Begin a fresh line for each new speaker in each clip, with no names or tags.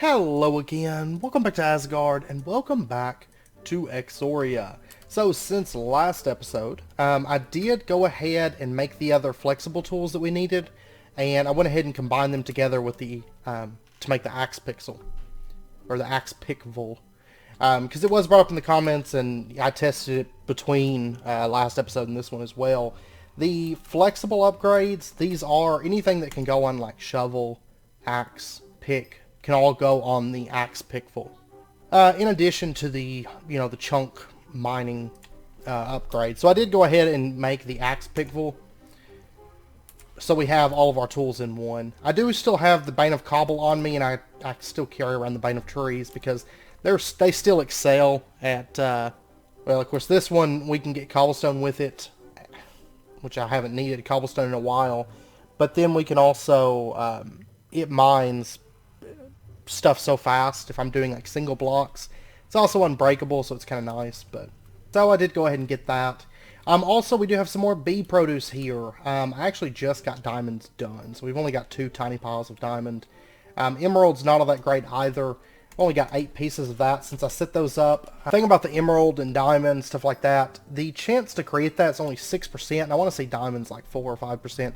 Hello again, welcome back to Asgard, and welcome back to Exoria. So since last episode, I did go ahead and make the other flexible tools that we needed, and I went ahead and combined them together with the, to make the axe pixel, or the axe pickvul. Because it was brought up in the comments, and I tested it between last episode and this one as well. The flexible upgrades, these are anything that can go on like shovel, axe, pick, can all go on the axe pickful. In addition to the, the chunk mining upgrade. So I did go ahead and make the axe pickful, so we have all of our tools in one. I do still have the Bane of Cobble on me, and I still carry around the Bane of Trees because they still excel at, well, of course this one we can get cobblestone with it, which I haven't needed cobblestone in a while, but then we can also, it mines stuff so fast if I'm doing like single blocks. It's also unbreakable, so it's kind of nice. But so I did go ahead and get that. Also, we do have some more bee produce here. I actually just got diamonds done, so we've only got 2 tiny piles of diamond. Emerald's not all that great either. I've only got 8 pieces of that since I set those up. The thing about the emerald and diamond, stuff like that, the chance to create that is only 6%, and I want to say diamond's like 4 or 5%.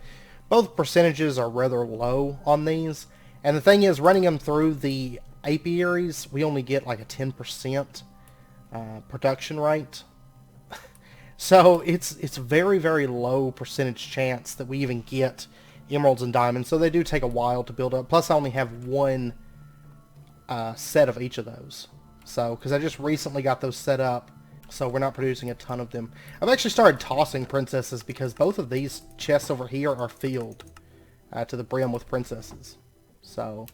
Both percentages are rather low on these. And the thing is, running them through the apiaries, we only get like a 10% production rate. So it's very, very low percentage chance that we even get emeralds and diamonds. So they do take a while to build up. Plus I only have one set of each of those. So, because I just recently got those set up, so we're not producing a ton of them. I've actually started tossing princesses because both of these chests over here are filled to the brim with princesses. So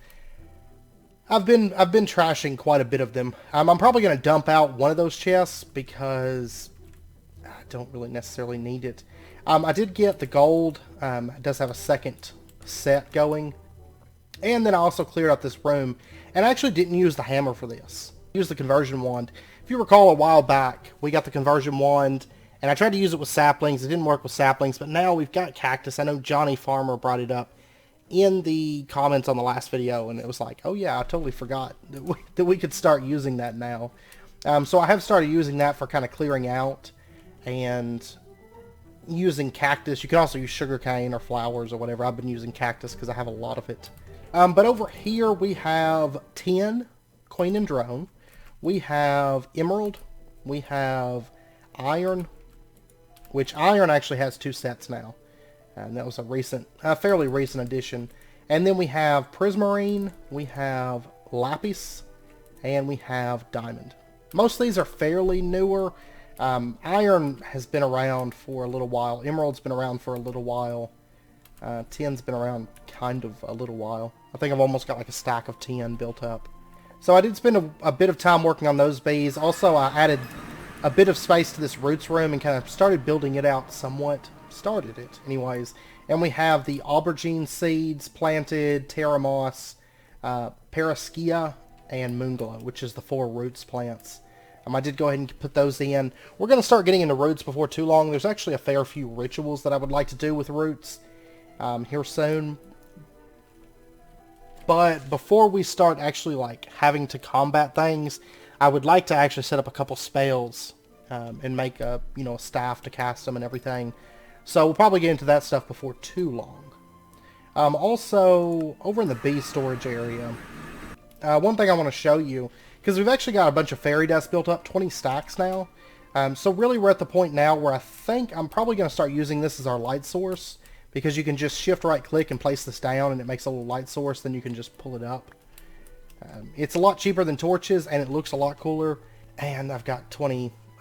I've been trashing quite a bit of them. I'm probably going to dump out one of those chests because I don't really necessarily need it. I did get the gold. It does have a second set going. And then I also cleared out this room. And I actually didn't use the hammer for this. I used the conversion wand. If you recall, a while back, we got the conversion wand. And I tried to use it with saplings. It didn't work with saplings. But now we've got cactus. I know Johnny Farmer brought it up in the comments on the last video, and it was like, oh yeah, I totally forgot that we could start using that now. So I have started using that for kind of clearing out and using cactus. You can also use sugarcane or flowers or whatever. I've been using cactus because I have a lot of it. But over here we have tin, queen and drone. We have emerald. We have iron, which iron actually has 2 sets now. And that was a fairly recent addition. And then we have prismarine, we have lapis, and we have diamond. Most of these are fairly newer. Iron has been around for a little while. Emerald's been around for a little while. Tin's been around kind of a little while. I think I've almost got like a stack of tin built up. So I did spend a bit of time working on those bees. Also, I added a bit of space to this roots room and kind of started building it out somewhat. Started it anyways. And we have the aubergine seeds planted, terra moss, paraskea, and moonglow, which is the 4 roots plants. I did go ahead and put those in. We're going to start getting into roots before too long. There's actually a fair few rituals that I would like to do with roots here soon. But before we start actually like having to combat things, I would like to actually set up a couple spells and make a staff to cast them and everything. So we'll probably get into that stuff before too long. Also, over in the bee storage area, one thing I want to show you, because we've actually got a bunch of fairy dust built up, 20 stacks now. So really we're at the point now where I think I'm probably going to start using this as our light source, because you can just shift right click and place this down and it makes a little light source, then you can just pull it up. It's a lot cheaper than torches and it looks a lot cooler, and I've got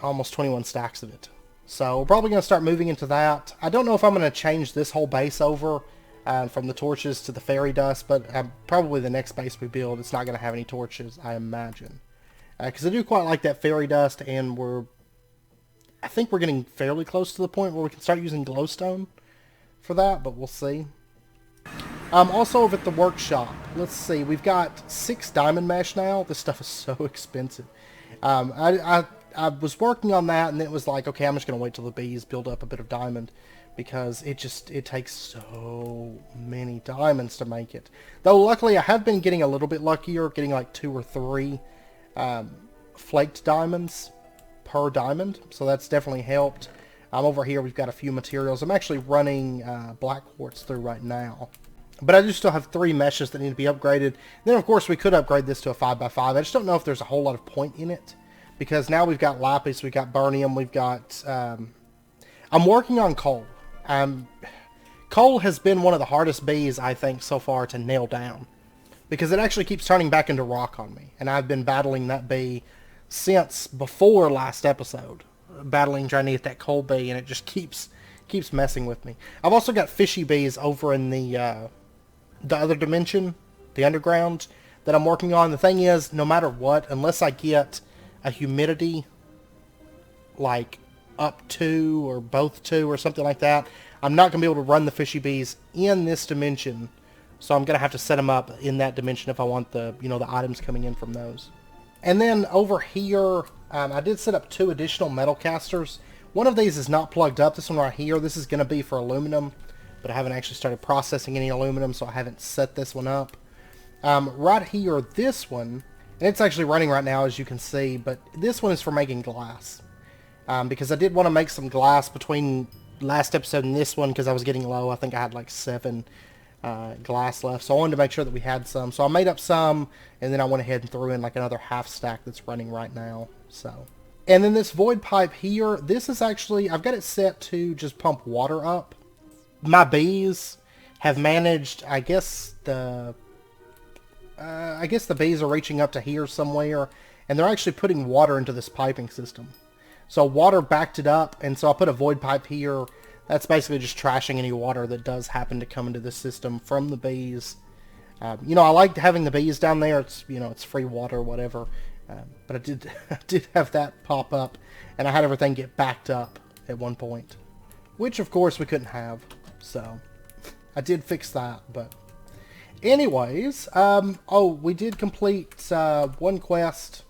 almost 21 stacks of it. So we're probably going to start moving into that. I don't know if I'm going to change this whole base over from the torches to the fairy dust, but probably the next base we build, it's not going to have any torches, I imagine. Because I do quite like that fairy dust, and I think we're getting fairly close to the point where we can start using glowstone for that, but we'll see. Also over at the workshop, let's see, we've got 6 diamond mesh now. This stuff is so expensive. I was working on that, and it was like, okay, I'm just going to wait till the bees build up a bit of diamond. because it takes so many diamonds to make it. Though luckily I have been getting a little bit luckier, getting like 2 or 3 flaked diamonds per diamond, so that's definitely helped. Over here we've got a few materials. I'm actually running black quartz through right now. But I do still have 3 meshes that need to be upgraded. Then of course we could upgrade this to a 5x5. I just don't know if there's a whole lot of point in it, because now we've got lapis, we've got burnium, we've got... I'm working on coal. Coal has been one of the hardest bees, I think, so far to nail down, because it actually keeps turning back into rock on me, and I've been battling that bee since before last episode, trying to get that coal bee, and it just keeps messing with me. I've also got fishy bees over in the other dimension, the underground, that I'm working on. The thing is, no matter what, unless I get a humidity like up 2 or both 2 or something like that, I'm not going to be able to run the fishy bees in this dimension. So I'm going to have to set them up in that dimension if I want the, the items coming in from those. And then over here, I did set up 2 additional metal casters. One of these is not plugged up. This one right here, this is going to be for aluminum, but I haven't actually started processing any aluminum, so I haven't set this one up. Right here, this one, and it's actually running right now, as you can see, but this one is for making glass. Because I did want to make some glass between last episode and this one, because I was getting low. I think I had like 7 glass left, so I wanted to make sure that we had some. So I made up some, and then I went ahead and threw in like another half stack that's running right now. So, and then this void pipe here, this is actually, I've got it set to just pump water up. My bees have managed, I guess the bees are reaching up to here somewhere, and they're actually putting water into this piping system. So water backed it up, and so I put a void pipe here. That's basically just trashing any water that does happen to come into the system from the bees. I like having the bees down there. It's, it's free water, whatever. But I did have that pop up, and I had everything get backed up at one point, which of course we couldn't have. So I did fix that. But anyways, we did complete one quest.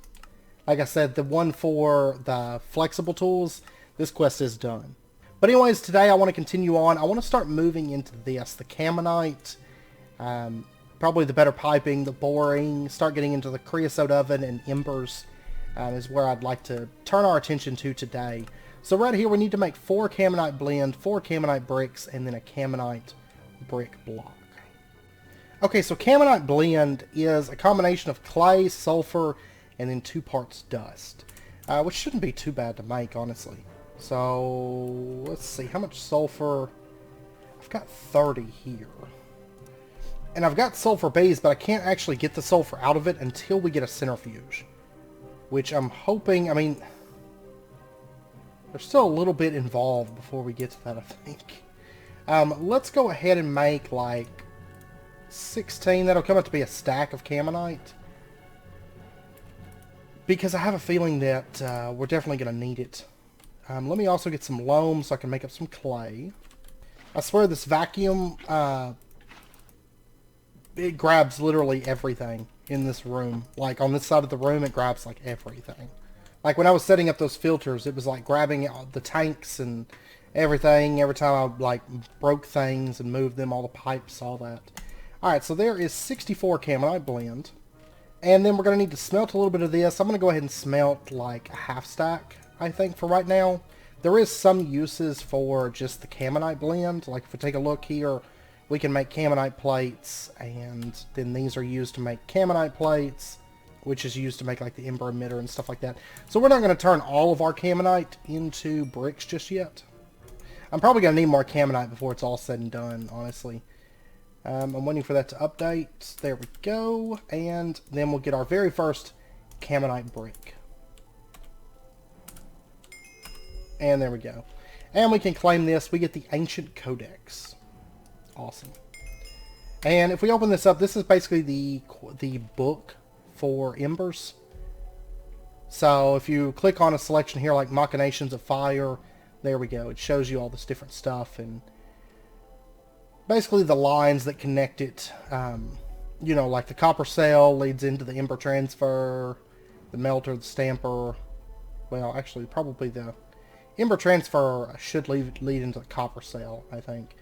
Like I said, the one for the flexible tools, this quest is done. But anyways, today I want to continue on. I want to start moving into this, the caminite, probably the better piping, the boring, start getting into the creosote oven and embers is where I'd like to turn our attention to today. So right here we need to make 4 caminite blend, 4 caminite bricks, and then a caminite brick block. Okay, so caminite blend is a combination of clay, sulfur, and then 2 parts dust, which shouldn't be too bad to make, honestly. So let's see, how much sulfur? I've got 30 here, and I've got sulfur bees, but I can't actually get the sulfur out of it until we get a centrifuge, which I'm hoping, there's still a little bit involved before we get to that, I think. Let's go ahead and make like 16. That'll come out to be a stack of caminite, because I have a feeling that we're definitely going to need it. Let me also get some loam so I can make up some clay. I swear this vacuum, it grabs literally everything in this room. Like on this side of the room, it grabs like everything. Like when I was setting up those filters, it was like grabbing the tanks and everything. Every time I like broke things and moved them, all the pipes, all that. Alright, so there is 64 caminite blend. And then we're going to need to smelt a little bit of this. I'm going to go ahead and smelt like a half stack, I think, for right now. There is some uses for just the caminite blend. Like if we take a look here, we can make caminite plates, and then these are used to make caminite plates, which is used to make like the ember emitter and stuff like that. So we're not going to turn all of our caminite into bricks just yet. I'm probably going to need more caminite before it's all said and done, honestly. I'm waiting for that to update. There we go. And then we'll get our very first caminite brick. And there we go. And we can claim this. We get the Ancient Codex. Awesome. And if we open this up, this is basically the book for Embers. So if you click on a selection here like Machinations of Fire, there we go. It shows you all this different stuff and basically the lines that connect it. Like the copper cell leads into the ember transfer, the melter, the stamper. Well, actually probably the Ember transfer should lead into the copper cell, I think.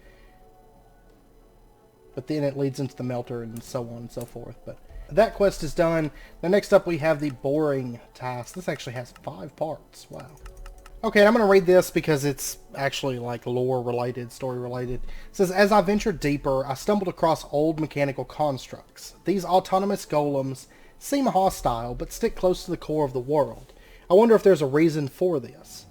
But then it leads into the melter and so on and so forth. But that quest is done. Now next up we have the boring task. This actually has 5 parts. Wow. Okay, and I'm going to read this because it's actually like lore related, story related. It says, as I ventured deeper, I stumbled across old mechanical constructs. These autonomous golems seem hostile, but stick close to the core of the world. I wonder if there's a reason for this.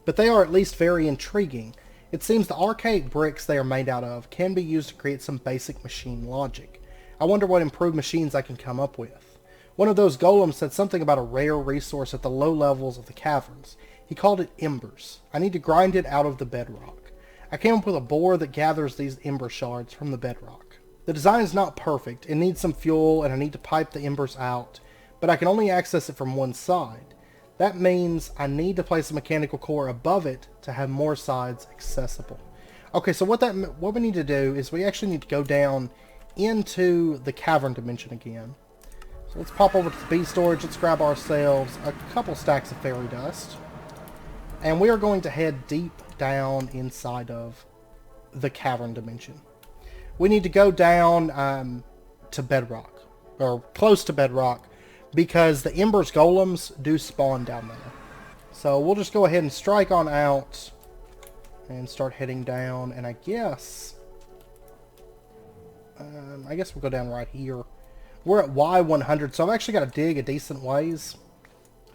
But they are at least very intriguing. It seems the archaic bricks they are made out of can be used to create some basic machine logic. I wonder what improved machines I can come up with. One of those golems said something about a rare resource at the low levels of the caverns. He called it Embers. I need to grind it out of the bedrock. I came up with a borer that gathers these ember shards from the bedrock. The design is not perfect. It needs some fuel and I need to pipe the embers out, but I can only access it from one side. That means I need to place a mechanical core above it to have more sides accessible. Okay, so what we need to do is we actually need to go down into the cavern dimension again. So let's pop over to the bee storage. Let's grab ourselves a couple stacks of fairy dust. And we are going to head deep down inside of the cavern dimension. We need to go down to bedrock, or close to bedrock, because the Embers golems do spawn down there. So we'll just go ahead and strike on out and start heading down. And I guess we'll go down right here. We're at Y100, so I've actually got to dig a decent ways.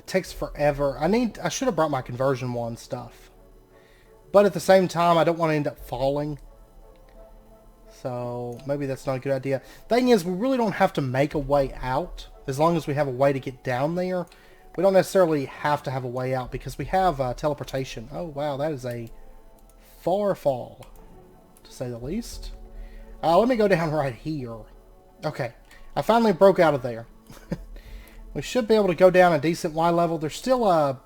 Takes forever. I should have brought my conversion wand stuff, but at the same time I don't want to end up falling, so maybe that's not a good idea. Thing is, we really don't have to make a way out as long as we have a way to get down there. We don't necessarily have to have a way out because we have teleportation. Oh wow, that is a far fall, to say the least. Let me go down right here. Okay, I finally broke out of there. We should be able to go down a decent Y level. There's still a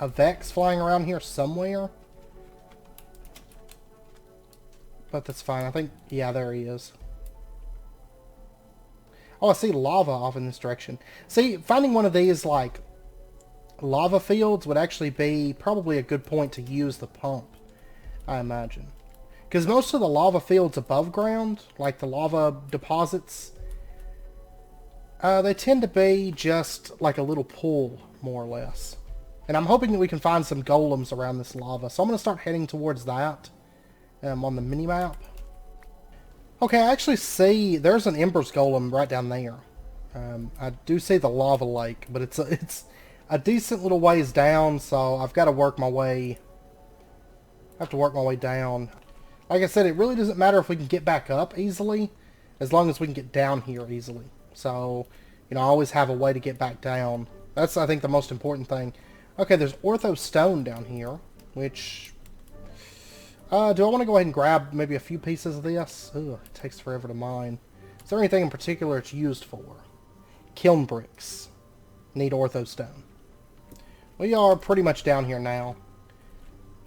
Vex flying around here somewhere. But that's fine. I think, yeah, there he is. Oh, I see lava off in this direction. See, finding one of these, like, lava fields would actually be probably a good point to use the pump, I imagine. Because most of the lava fields above ground, like the lava deposits, they tend to be just like a little pool, more or less. And I'm hoping that we can find some golems around this lava. So I'm going to start heading towards that on the mini-map. Okay, I actually see there's an Embers golem right down there. I do see the lava lake, but it's a decent little ways down, so I've got to work my way. I have to work my way down. Like I said, it really doesn't matter if we can get back up easily, as long as we can get down here easily. So, you know, I always have a way to get back down. That's, I think, the most important thing. Okay, there's ortho stone down here, which... do I want to go ahead and grab maybe a few pieces of this? Ugh, it takes forever to mine. Is there anything in particular it's used for? Kiln bricks. Need ortho stone. We are pretty much down here now.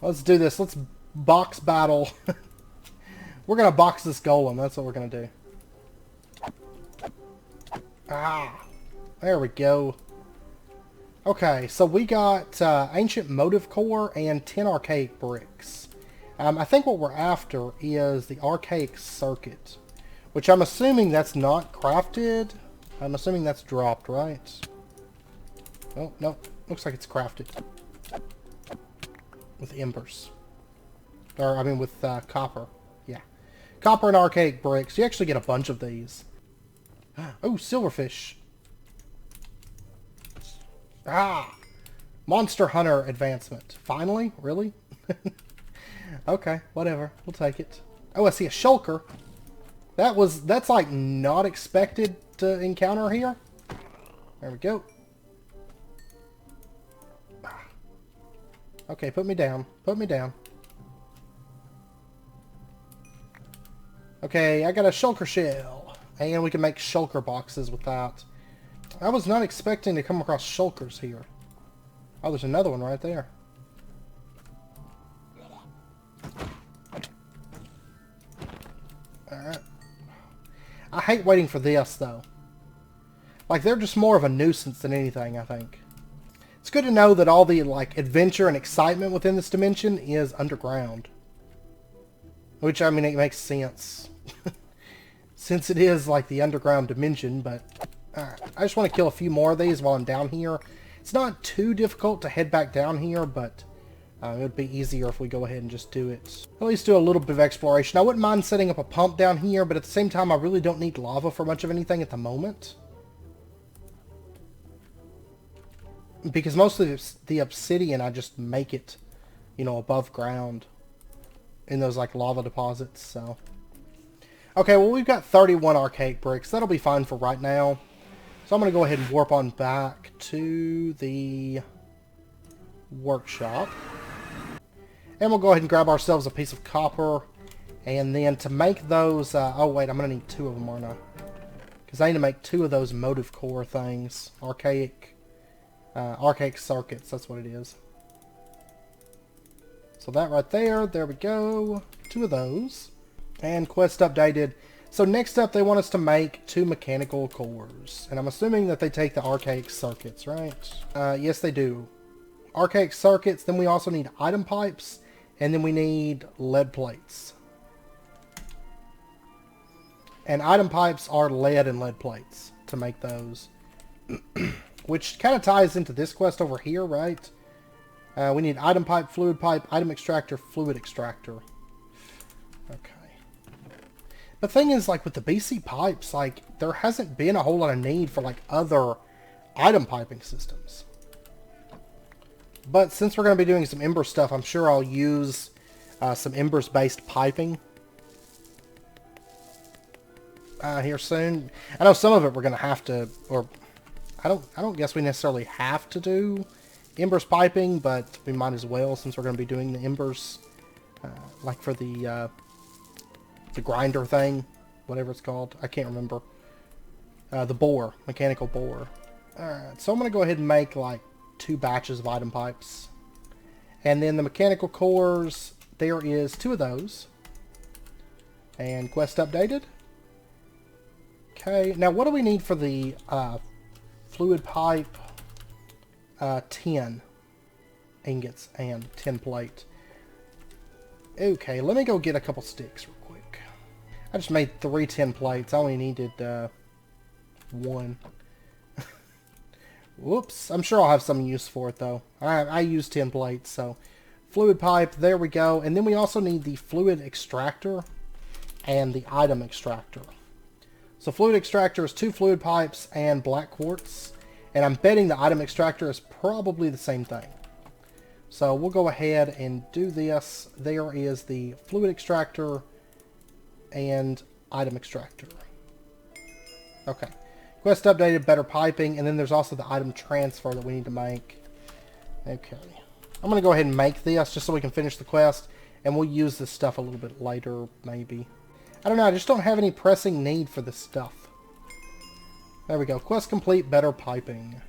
Let's do this. Let's box battle. We're going to box this golem. That's what we're going to do. Ah, there we go. Okay, so we got ancient motive core and 10 archaic bricks. I think what we're after is the archaic circuit, which I'm assuming that's not crafted. I'm assuming that's dropped, right? Oh, no. Looks like it's crafted. With embers. Or, I mean, with copper. Yeah. Copper and archaic bricks. You actually get a bunch of these. Oh, silverfish. Ah! Monster Hunter advancement. Finally? Really? Okay, whatever. We'll take it. Oh, I see a shulker. That's like not expected to encounter here. There we go. Okay, put me down. Put me down. Okay, I got a shulker shell. And we can make shulker boxes with that. I was not expecting to come across shulkers here. Oh, there's another one right there. Alright. I hate waiting for this, though. Like, they're just more of a nuisance than anything, I think. It's good to know that all the like adventure and excitement within this dimension is underground. Which, I mean, it makes sense. Since it is like the underground dimension, but alright. I just want to kill a few more of these while I'm down here. It's not too difficult to head back down here, but it would be easier if we go ahead and just do it. At least do a little bit of exploration. I wouldn't mind setting up a pump down here, but at the same time, I really don't need lava for much of anything at the moment. Because most of the obsidian, I just make it, you know, above ground in those, like, lava deposits, so. Okay, well, we've got 31 archaic bricks. That'll be fine for right now. So I'm going to go ahead and warp on back to the workshop. And we'll go ahead and grab ourselves a piece of copper. And then to make those... oh, wait, I'm going to need 2 of them, aren't I? Because I need to make 2 of those motive core things. Archaic circuits, that's what it is. So that right there we go. 2 of those. And quest updated. So next up, they want us to make 2 mechanical cores. And I'm assuming that they take the archaic circuits, right? Yes, they do. Archaic circuits, then we also need item pipes, and then we need lead plates. And item pipes are lead and lead plates to make those. Which kind of ties into this quest over here, right? We need item pipe, fluid pipe, item extractor, fluid extractor. Okay. The thing is, like, with the BC pipes, like, there hasn't been a whole lot of need for, like, other item piping systems. But since we're going to be doing some Ember stuff, I'm sure I'll use some Embers-based piping here soon. I know some of it we're going to have to, or I don't guess we necessarily have to do Embers piping, but we might as well since we're going to be doing the Embers, like for the grinder thing, whatever it's called. I can't remember. The bore, mechanical bore. Alright, so I'm going to go ahead and make like 2 batches of item pipes. And then the mechanical cores, there is 2 of those. And quest updated. Okay, now what do we need for the fluid pipe? 10 ingots and 10 plate. Okay, let me go get a couple sticks real quick. I just made 3 10 plates. I only needed 1. Whoops. I'm sure I'll have some use for it, though. I use 10 plates, so... Fluid pipe, there we go. And then we also need the fluid extractor and the item extractor. So fluid extractor is 2 fluid pipes and black quartz. And I'm betting the item extractor is probably the same thing. So we'll go ahead and do this. There is the fluid extractor and item extractor. Okay. Quest updated, better piping, and then there's also the item transfer that we need to make. Okay. I'm going to go ahead and make this just so we can finish the quest, and we'll use this stuff a little bit later, maybe. I don't know, I just don't have any pressing need for this stuff. There we go. Quest complete, better piping.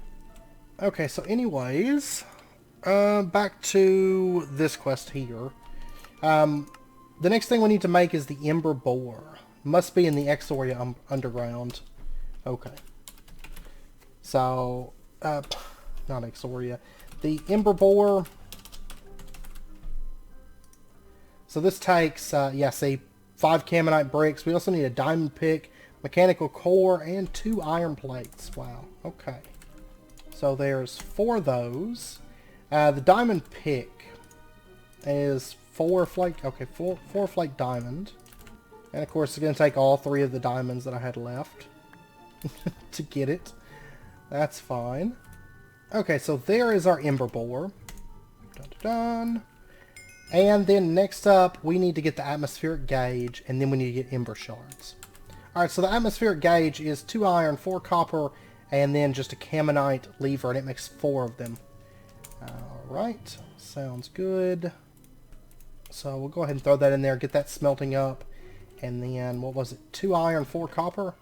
Okay, so anyways, back to this quest here. The next thing we need to make is the Ember bore. Must be in the Exoria underground. Okay. So, not Exoria. The Ember bore. So this takes, yeah, say 5 Camonite bricks. We also need a diamond pick, mechanical core, and 2 iron plates. Wow. Okay. So there's 4 of those. The diamond pick is 4 flake. Okay, 4 flake diamond. And of course, it's going to take all 3 of the diamonds that I had left to get it. That's fine. Okay, so there is our Ember bore. Dun, dun, dun. And then next up, we need to get the atmospheric gauge, and then we need to get Ember shards. Alright, so the atmospheric gauge is 2 iron, 4 copper, and then just a Camonite lever, and it makes 4 of them. Alright, sounds good. So we'll go ahead and throw that in there, get that smelting up. And then, what was it? 2 iron, 4 copper?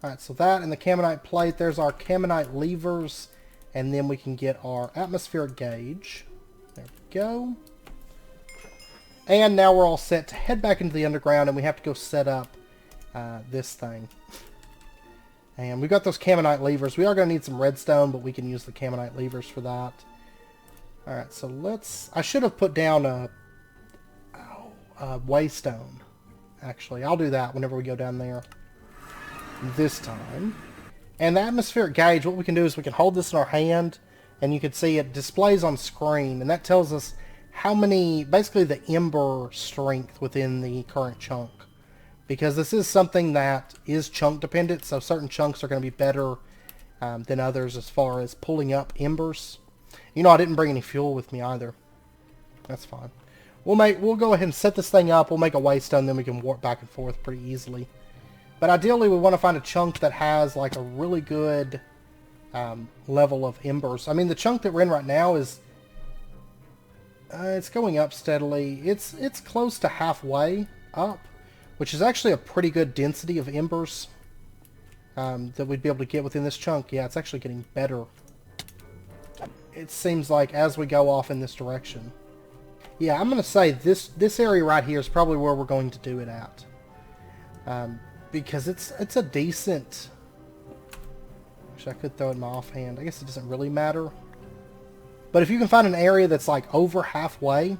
Alright, so that and the Camonite plate, there's our Camonite levers. And then we can get our atmospheric gauge. There we go. And now we're all set to head back into the underground, and we have to go set up this thing. And we've got those Cannonite levers. We are going to need some redstone, but we can use the Cannonite levers for that. Alright, so let's... I should have put down a waystone, actually. I'll do that whenever we go down there this time. And the atmospheric gauge, what we can do is we can hold this in our hand, and you can see it displays on screen, and that tells us how many, basically the ember strength within the current chunk. Because this is something that is chunk dependent, so certain chunks are going to be better than others as far as pulling up embers. You know, I didn't bring any fuel with me either. That's fine. We'll go ahead and set this thing up. We'll make a waystone, then we can warp back and forth pretty easily. But ideally, we want to find a chunk that has like a really good level of embers. I mean, the chunk that we're in right now is it's going up steadily. It's close to halfway up, which is actually a pretty good density of embers that we'd be able to get within this chunk. Yeah, it's actually getting better. It seems like as we go off in this direction. Yeah, I'm going to say this area right here is probably where we're going to do it at. Because it's a decent... Actually, I could throw it in my offhand. I guess it doesn't really matter. But if you can find an area that's like over halfway,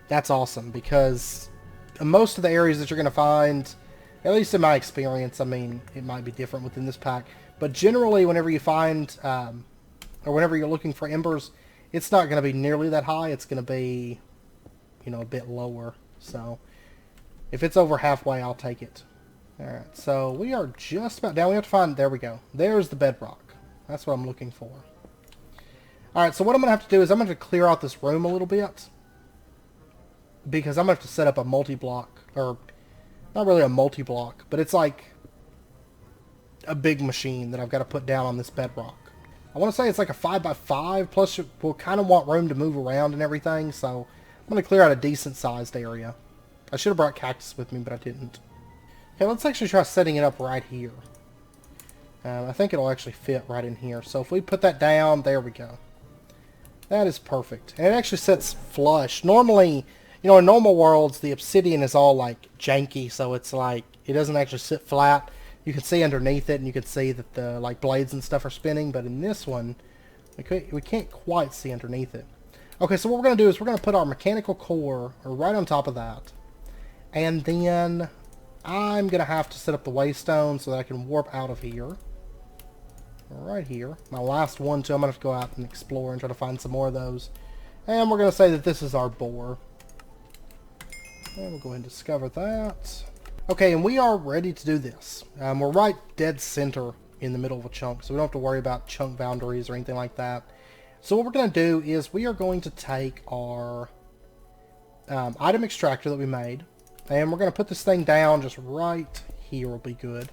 that's awesome. Because most of the areas that you're going to find, at least in my experience, I mean, it might be different within this pack, but generally whenever you find, or whenever you're looking for embers, it's not going to be nearly that high. It's going to be, you know, a bit lower. So if it's over halfway, I'll take it. Alright, so we are just about down. We have to find, there we go. There's the bedrock. That's what I'm looking for. Alright, so what I'm going to have to do is I'm going to clear out this room a little bit. Because I'm going to have to set up a multi-block, or not really a multi-block, but it's like a big machine that I've got to put down on this bedrock. I want to say it's like a 5x5, plus we'll kind of want room to move around and everything, so I'm going to clear out a decent sized area. I should have brought cactus with me, but I didn't. Okay, let's actually try setting it up right here. I think it'll actually fit right in here. So if we put that down, there we go. That is perfect. And it actually sets flush. Normally, you know, in normal worlds, the obsidian is all like janky, so it's like, it doesn't actually sit flat. You can see underneath it, and you can see that the like blades and stuff are spinning, but in this one, we can't quite see underneath it. Okay, so what we're going to do is we're going to put our mechanical core right on top of that. And then I'm going to have to set up the waystone so that I can warp out of here. Right here. My last one, too. I'm going to have to go out and explore and try to find some more of those. And we're going to say that this is our bore. And we'll go ahead and discover that. Okay, and we are ready to do this. We're right dead center in the middle of a chunk, so we don't have to worry about chunk boundaries or anything like that. So what we're going to do is we are going to take our item extractor that we made, and we're going to put this thing down just right here will be good.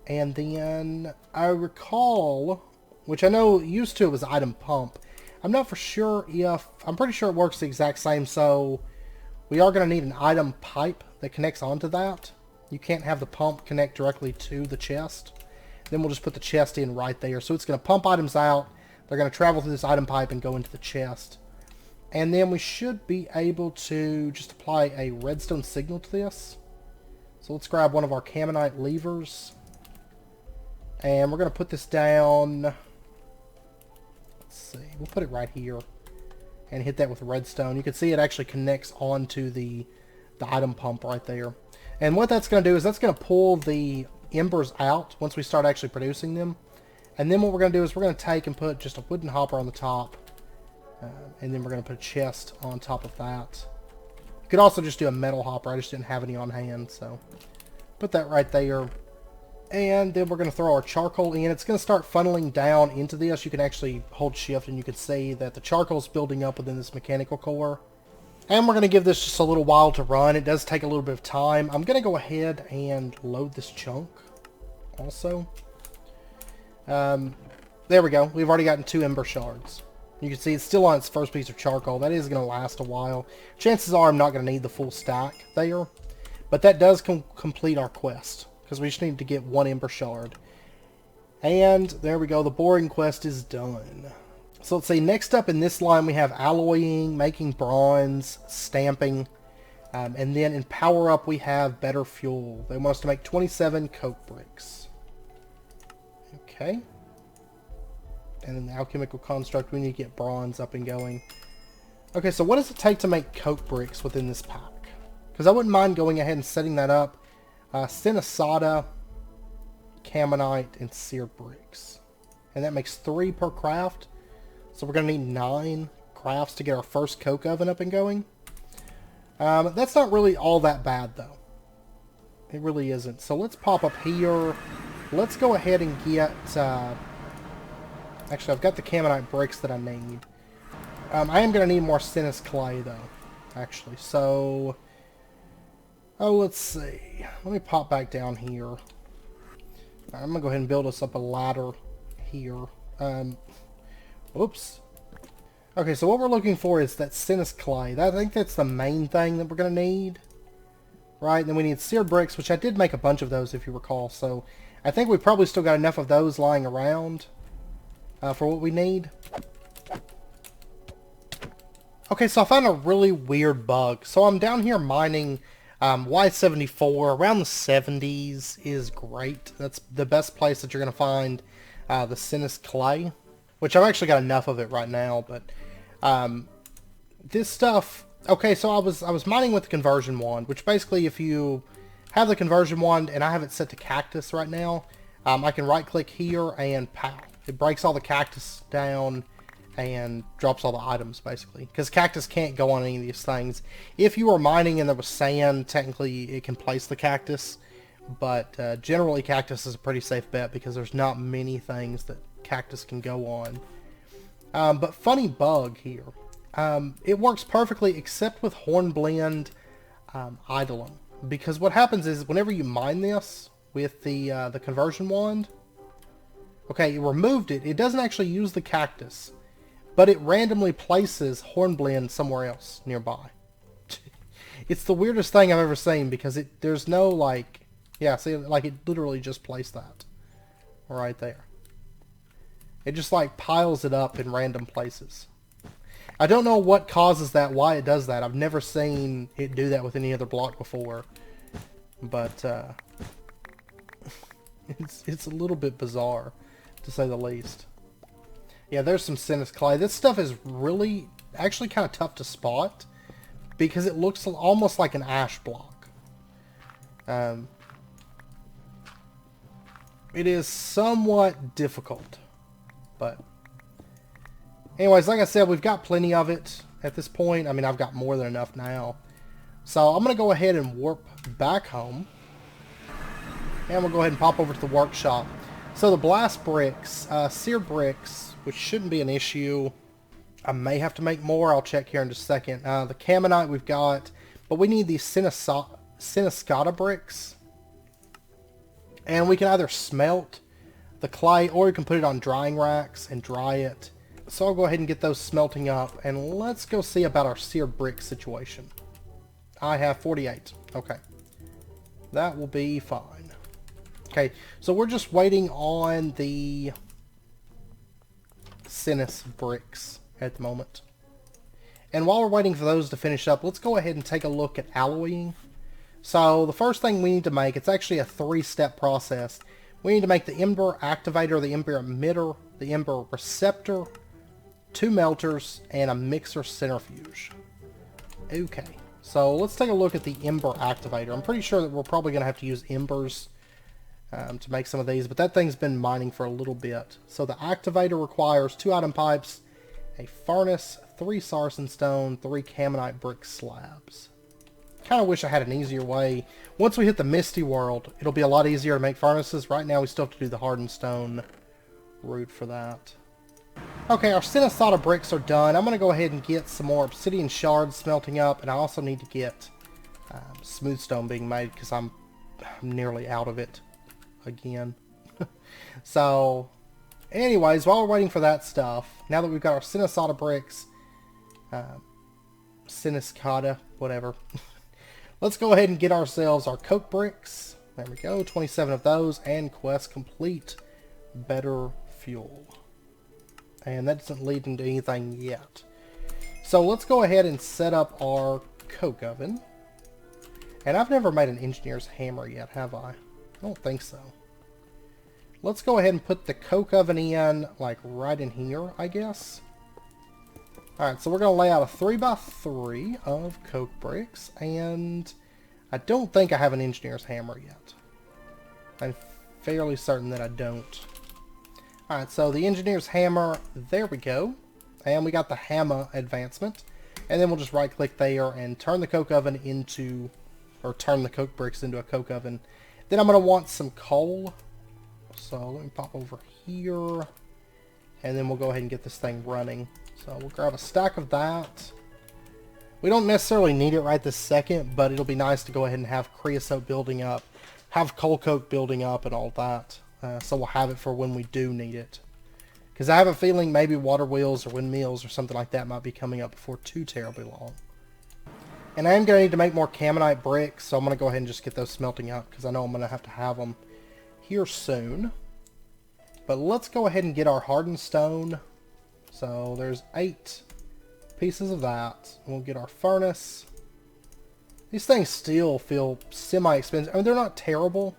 And then I recall, which I know used to it was item pump. I'm not for sure if, I'm pretty sure it works the exact same, so we are going to need an item pipe that connects onto that. You can't have the pump connect directly to the chest. Then we'll just put the chest in right there. So it's going to pump items out. They're going to travel through this item pipe and go into the chest. And then we should be able to just apply a redstone signal to this. So let's grab one of our Cannonite levers. And we're going to put this down. Let's see. We'll put it right here. And hit that with redstone. You can see it actually connects onto the item pump right there. And what that's going to do is that's going to pull the embers out once we start actually producing them. And then what we're going to do is we're going to take and put just a wooden hopper on the top. And then we're going to put a chest on top of that. You could also just do a metal hopper. I just didn't have any on hand, so put that right there. And then we're going to throw our charcoal in. It's going to start funneling down into this. You can actually hold shift and you can see that the charcoal is building up within this mechanical core. And we're going to give this just a little while to run. It does take a little bit of time. I'm going to go ahead and load this chunk also. There we go. We've already gotten 2 ember shards. You can see it's still on its first piece of charcoal. That is going to last a while. Chances are I'm not going to need the full stack there. But that does complete our quest. Because we just need to get 1 ember shard. And there we go. The boring quest is done. So let's see. Next up in this line we have alloying, making bronze, stamping. And then in power up we have better fuel. They want us to make 27 coke bricks. Okay. And then the alchemical construct, we need to get bronze up and going. Okay, so what does it take to make coke bricks within this pack? Because I wouldn't mind going ahead and setting that up. Sinisada, Camonite, and seared bricks. And that makes 3 per craft. So we're going to need 9 crafts to get our first coke oven up and going. That's not really all that bad, though. It really isn't. So let's pop up here. Let's go ahead and get... actually, I've got the Camonite bricks that I need. I am going to need more Sinis clay, though, actually. So... oh, let's see. Let me pop back down here. I'm going to go ahead and build us up a ladder here. Oops. Okay, so what we're looking for is that Sinis clay. I think that's the main thing that we're going to need. Right, and then we need seared bricks, which I did make a bunch of those, if you recall. So I think we probably still got enough of those lying around for what we need. Okay, so I found a really weird bug. So I'm down here mining Y74. Around the 70s is great. That's the best place that you're going to find the Sinis clay, which I've actually got enough of it right now. But this stuff... okay, so I was mining with the conversion wand, which basically if you have the conversion wand, and I have it set to cactus right now, I can right-click here and pow. It breaks all the cactus down and drops all the items, basically. Because cactus can't go on any of these things. If you were mining and there was sand, technically it can place the cactus. But generally cactus is a pretty safe bet because there's not many things that cactus can go on. But funny bug here. It works perfectly except with Hornblende Eidolon. Because what happens is whenever you mine this with the conversion wand, okay, it removed it. It doesn't actually use the cactus, but it randomly places Hornblende somewhere else nearby. It's the weirdest thing I've ever seen because there's no like, yeah, see, like it literally just placed that right there. It just like piles it up in random places. I don't know what causes that, why it does that. I've never seen it do that with any other block before. But, it's a little bit bizarre, to say the least. Yeah, there's some Sinis clay. This stuff is really, actually kind of tough to spot, because it looks almost like an ash block. It is somewhat difficult, but... anyways, like I said, we've got plenty of it at this point. I mean, I've got more than enough now. So I'm going to go ahead and warp back home. And we'll go ahead and pop over to the workshop. So the blast bricks, sear bricks, which shouldn't be an issue. I may have to make more. I'll check here in just a second. The Camonite we've got. But we need these Siniscata bricks. And we can either smelt the clay or you can put it on drying racks and dry it. So I'll go ahead and get those smelting up, and let's go see about our seared brick situation. I have 48. Okay. That will be fine. Okay, so we're just waiting on the Sinis bricks at the moment. And while we're waiting for those to finish up, let's go ahead and take a look at alloying. So the first thing we need to make, it's actually a 3-step process. We need to make the Ember activator, the Ember emitter, the Ember receptor, 2 melters, and a mixer centrifuge. Okay, so let's take a look at the Ember activator. I'm pretty sure that we're probably going to have to use Embers to make some of these, but that thing's been mining for a little bit. So the activator requires 2 item pipes, a furnace, 3 sarsen stone, 3 Camonite brick slabs. Kind of wish I had an easier way. Once we hit the Misty World, it'll be a lot easier to make furnaces. Right now we still have to do the hardened stone route for that. Okay, our Sinisada bricks are done. I'm going to go ahead and get some more obsidian shards smelting up, and I also need to get smooth stone being made because I'm nearly out of it again. So, anyways, while we're waiting for that stuff, now that we've got our Sinisada bricks, Siniscata, whatever, let's go ahead and get ourselves our coke bricks. There we go, 27 of those, and quest complete. Better fuel. And that doesn't lead into anything yet. So let's go ahead and set up our coke oven. And I've never made an engineer's hammer yet, have I? I don't think so. let's go ahead and put the coke oven in, like, right in here, I guess. Alright, so we're going to lay out a 3x3 of coke bricks, and I don't think I have an engineer's hammer yet. I'm fairly certain that I don't. Alright, so the engineer's hammer, there we go. And we got the hammer advancement. And then we'll just right click there and turn the coke oven into, or turn the coke bricks into a coke oven. Then I'm going to want some coal. So let me pop over here. And then we'll go ahead and get this thing running. So we'll grab a stack of that. We don't necessarily need it right this second, but it'll be nice to go ahead and have creosote building up, have coal coke building up and all that. So we'll have it for when we do need it. Because I have a feeling maybe water wheels or windmills or something like that might be coming up before too terribly long. And I am going to need to make more Caminite bricks, so I'm going to go ahead and just get those smelting up, because I know I'm going to have them here soon. But let's go ahead and get our hardened stone. So there's 8 pieces of that. We'll get our furnace. These things still feel semi-expensive. I mean, they're not terrible.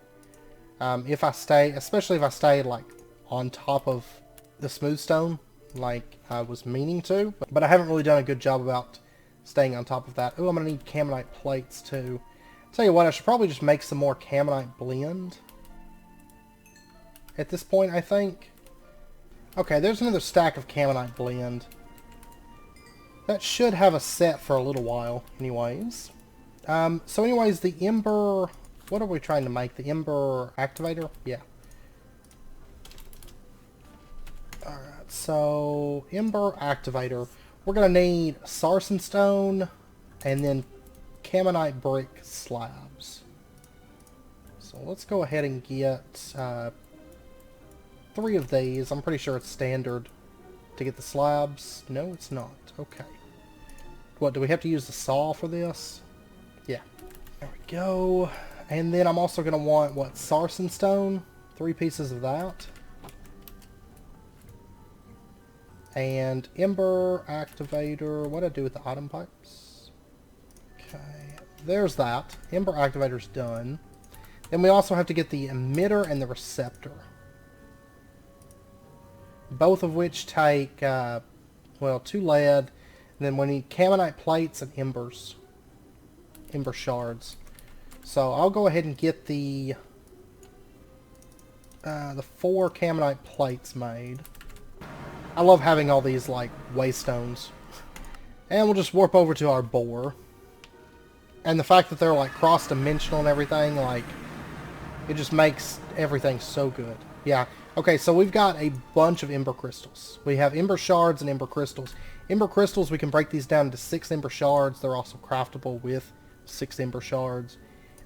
If I stay, especially if I stay like on top of the smooth stone, like I was meaning to. But I haven't really done a good job about staying on top of that. Oh, I'm going to need Caminite plates too. Tell you what, I should probably just make some more Caminite blend. At this point, I think. Okay, there's another stack of Caminite blend. That should have a set for a little while, anyways. So anyways, the Ember... What are we trying to make? The Ember activator? Yeah. Alright, so... Ember activator. We're going to need sarsen stone and then Caminite brick slabs. So let's go ahead and get 3 of these. I'm pretty sure it's standard to get the slabs. No, it's not. Okay. What, do we have to use the saw for this? Yeah. There we go. And then I'm also going to want, what, sarsen stone? 3 pieces of that. And Ember activator. What do I do with the item pipes? Okay. There's that. Ember activator's done. Then we also have to get the emitter and the receptor. Both of which take, well, 2 lead. And then we need Caminite plates and embers. Ember shards. So I'll go ahead and get the 4 Caminite plates made. I love having all these, like, waystones. And we'll just warp over to our boar. And the fact that they're, like, cross-dimensional and everything, like, it just makes everything so good. Yeah. Okay, so we've got a bunch of Ember crystals. We have Ember shards and Ember crystals. Ember crystals, we can break these down into 6 Ember shards. They're also craftable with 6 Ember shards.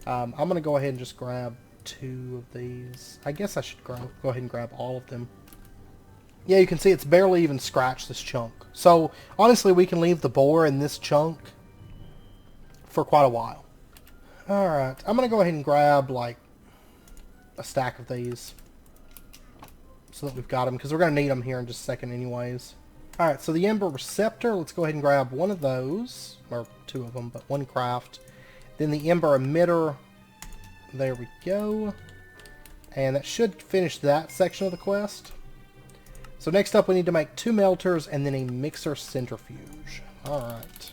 I'm going to go ahead and just grab 2 of these. I guess I should go ahead and grab all of them. Yeah, you can see it's barely even scratched this chunk. So, honestly, we can leave the boar in this chunk for quite a while. Alright, I'm going to go ahead and grab, like, a stack of these. So that we've got them, because we're going to need them here in just a second anyways. Alright, so the Ember Receptor, let's go ahead and grab one of those. Or 2 of them, but 1 craft. Then the Ember Emitter. There we go. And that should finish that section of the quest. So next up we need to make 2 melters and then a mixer centrifuge. Alright.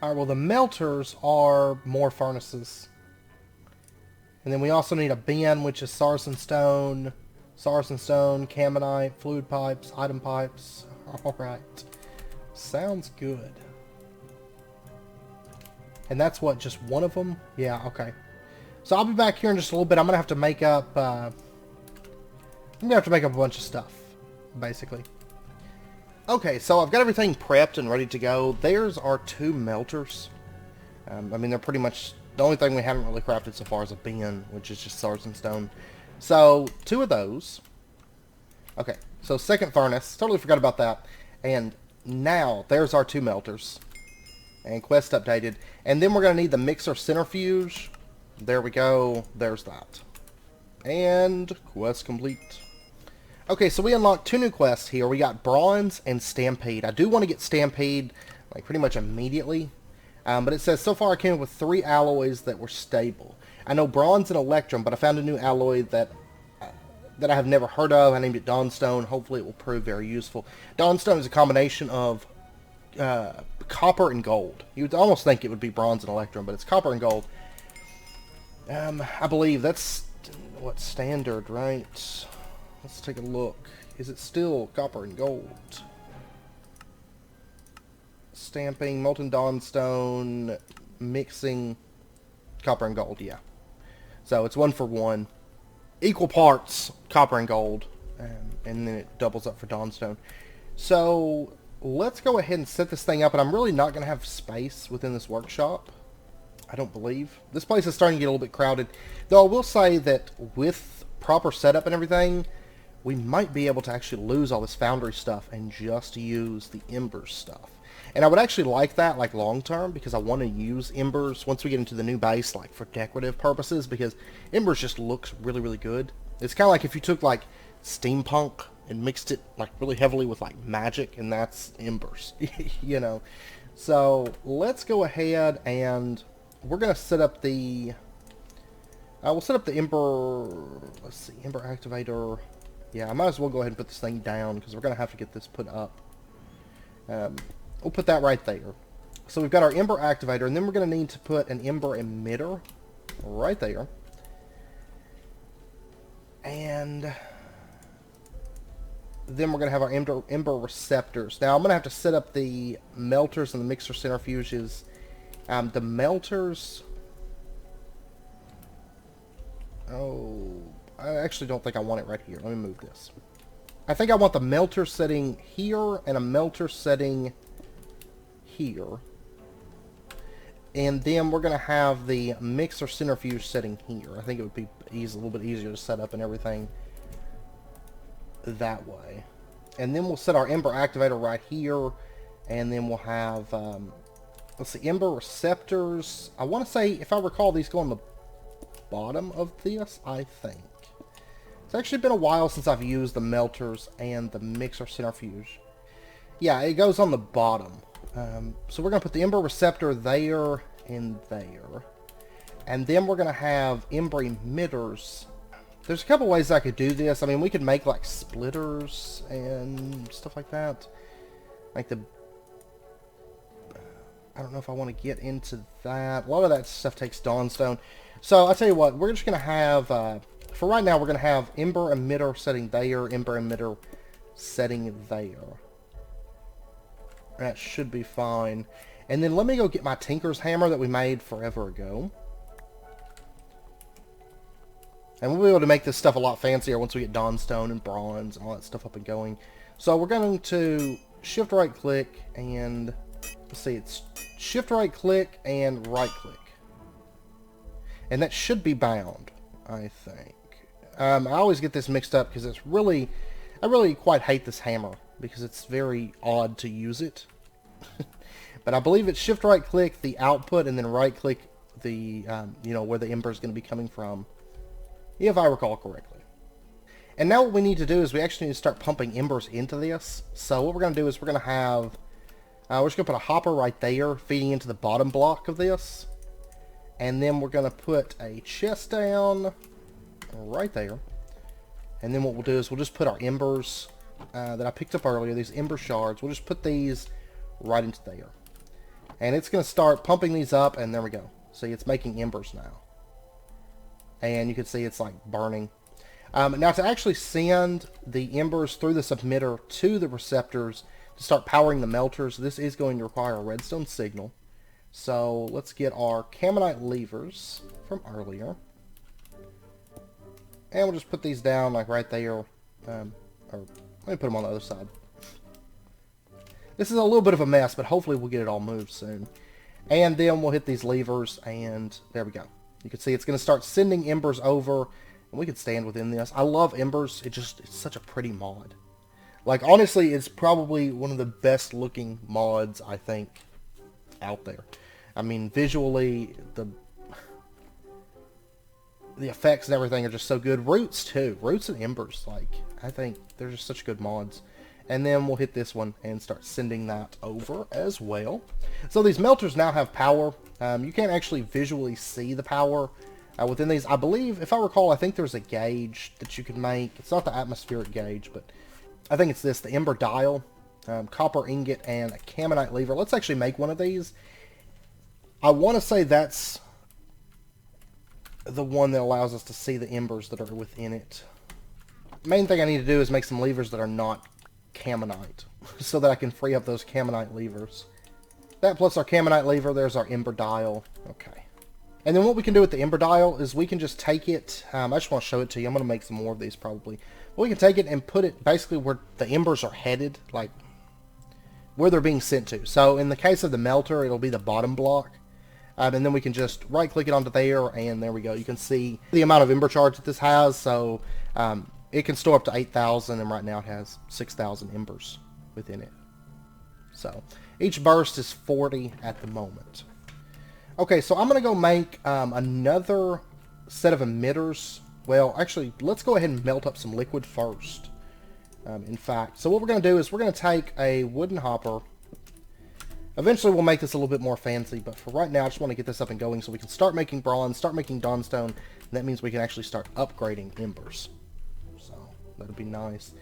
Alright, well the melters are more furnaces. And then we also need a bin, which is sarsen stone, Caminite, fluid pipes, item pipes. Alright. Sounds good. And that's what, just one of them? Yeah, okay. So I'll be back here in just a little bit. I'm going to have to make up, a bunch of stuff, basically. Okay, so I've got everything prepped and ready to go. There's our 2 melters. I mean, they're pretty much, the only thing we haven't really crafted so far is a bin, which is just sarsen stone. So, 2 of those. Okay, so second furnace. Totally forgot about that. And now, there's our 2 melters. And quest updated. And then we're going to need the mixer centrifuge. There we go. There's that. And quest complete. Okay, so we unlocked 2 new quests here. We got Bronze and Stampede. I do want to get Stampede, like, pretty much immediately. But it says, so far I came up with 3 alloys that were stable. I know Bronze and Electrum, but I found a new alloy that that I have never heard of. I named it Dawnstone. Hopefully it will prove very useful. Dawnstone is a combination of copper and gold. You would almost think it would be bronze and electrum, but it's copper and gold. I believe that's what standard, right? Let's take a look. Is it still copper and gold? Stamping, molten dawnstone, mixing, copper and gold, yeah. So it's 1 for 1. Equal parts, copper and gold, and then it doubles up for dawnstone. So let's go ahead and set this thing up, and I'm really not going to have space within this workshop. I don't believe. This place is starting to get a little bit crowded. Though I will say that with proper setup and everything, we might be able to actually lose all this foundry stuff and just use the Embers stuff. And I would actually like that, like, long term, because I want to use Embers once we get into the new base, like, for decorative purposes, because Embers just looks really, really good. It's kind of like if you took, like, steampunk and mixed it, like, really heavily with, like, magic, and that's Embers, you know. So let's go ahead and we're going to set up the... we'll set up the Ember... Let's see, Ember activator. Yeah, I might as well go ahead and put this thing down, because we're going to have to get this put up. We'll put that right there. So we've got our Ember activator, and then we're going to need to put an Ember emitter right there. And then we're going to have our Ember receptors. Now I'm going to have to set up the melters and the mixer centrifuges. The melters... Oh, I actually don't think I want it right here. Let me move this. I think I want the melter setting here and a melter setting here. And then we're going to have the mixer centrifuge setting here. I think it would be a little bit easier to set up and everything that way. And then we'll set our Ember activator right here. And then we'll have, let's see, Ember receptors. I want to say, if I recall, these go on the bottom of this, I think. It's actually been a while since I've used the melters and the mixer centrifuge. Yeah, it goes on the bottom. So we're going to put the Ember receptor there and there. And then we're going to have Ember emitters. There's a couple ways I could do this. I mean, we could make like splitters and stuff like that. Like the... I don't know if I want to get into that. A lot of that stuff takes Dawnstone. So I'll tell you what, we're just going to have... for right now, we're going to have Ember emitter setting there, Ember emitter setting there. That should be fine. And then let me go get my Tinker's Hammer that we made forever ago. And we'll be able to make this stuff a lot fancier once we get Dawnstone and Bronze and all that stuff up and going. So we're going to shift right click and... Let's see, it's shift right click and right click. And that should be bound, I think. I always get this mixed up because it's really... I really quite hate this hammer because it's very odd to use it. But I believe it's shift right click the output and then right click the, you know, where the ember is going to be coming from, if I recall correctly. And now what we need to do is we actually need to start pumping embers into this. So what we're going to do is we're going to have, we're just going to put a hopper right there feeding into the bottom block of this. And then we're going to put a chest down right there. And then what we'll do is we'll just put our embers that I picked up earlier, these ember shards, we'll just put these right into there. And it's going to start pumping these up, and there we go. See, it's making embers now. And you can see it's like burning. Now to actually send the embers through this emitter to the receptors to start powering the melters, this is going to require a redstone signal. So let's get our Camonite levers from earlier. And we'll just put these down like right there. Or let me put them on the other side. This is a little bit of a mess, but hopefully we'll get it all moved soon. And then we'll hit these levers, and there we go. You can see it's going to start sending embers over, and we can stand within this. I love embers. It's such a pretty mod. Like, honestly, it's probably one of the best looking mods, I think, out there. I mean, visually, the effects and everything are just so good. Roots, too. Roots and embers, like, I think they're just such good mods. And then we'll hit this one and start sending that over as well. So these melters now have power. You can't actually visually see the power, within these. I believe, if I recall, I think there's a gauge that you can make. It's not the atmospheric gauge, but I think it's this, the Ember dial, copper ingot, and a Cannonite lever. Let's actually make one of these. I want to say that's the one that allows us to see the embers that are within it. Main thing I need to do is make some levers that are not Cannonite, so that I can free up those Cannonite levers. That plus our Cannonite lever, there's our Ember dial. Okay. And then what we can do with the Ember dial is we can just take it, I just want to show it to you. I'm going to make some more of these probably. But we can take it and put it basically where the embers are headed, like where they're being sent to. So in the case of the melter, it'll be the bottom block. And then we can just right click it onto there, and there we go. You can see the amount of ember charge that this has. So it can store up to 8,000, and right now it has 6,000 embers within it. So each burst is 40 at the moment. Okay, so I'm going to go make another set of emitters. Well, actually, let's go ahead and melt up some liquid first. In fact, so what we're going to do is we're going to take a wooden hopper. Eventually, we'll make this a little bit more fancy, but for right now, I just want to get this up and going so we can start making bronze, start making dawnstone, and that means we can actually start upgrading embers. So, that'll be nice.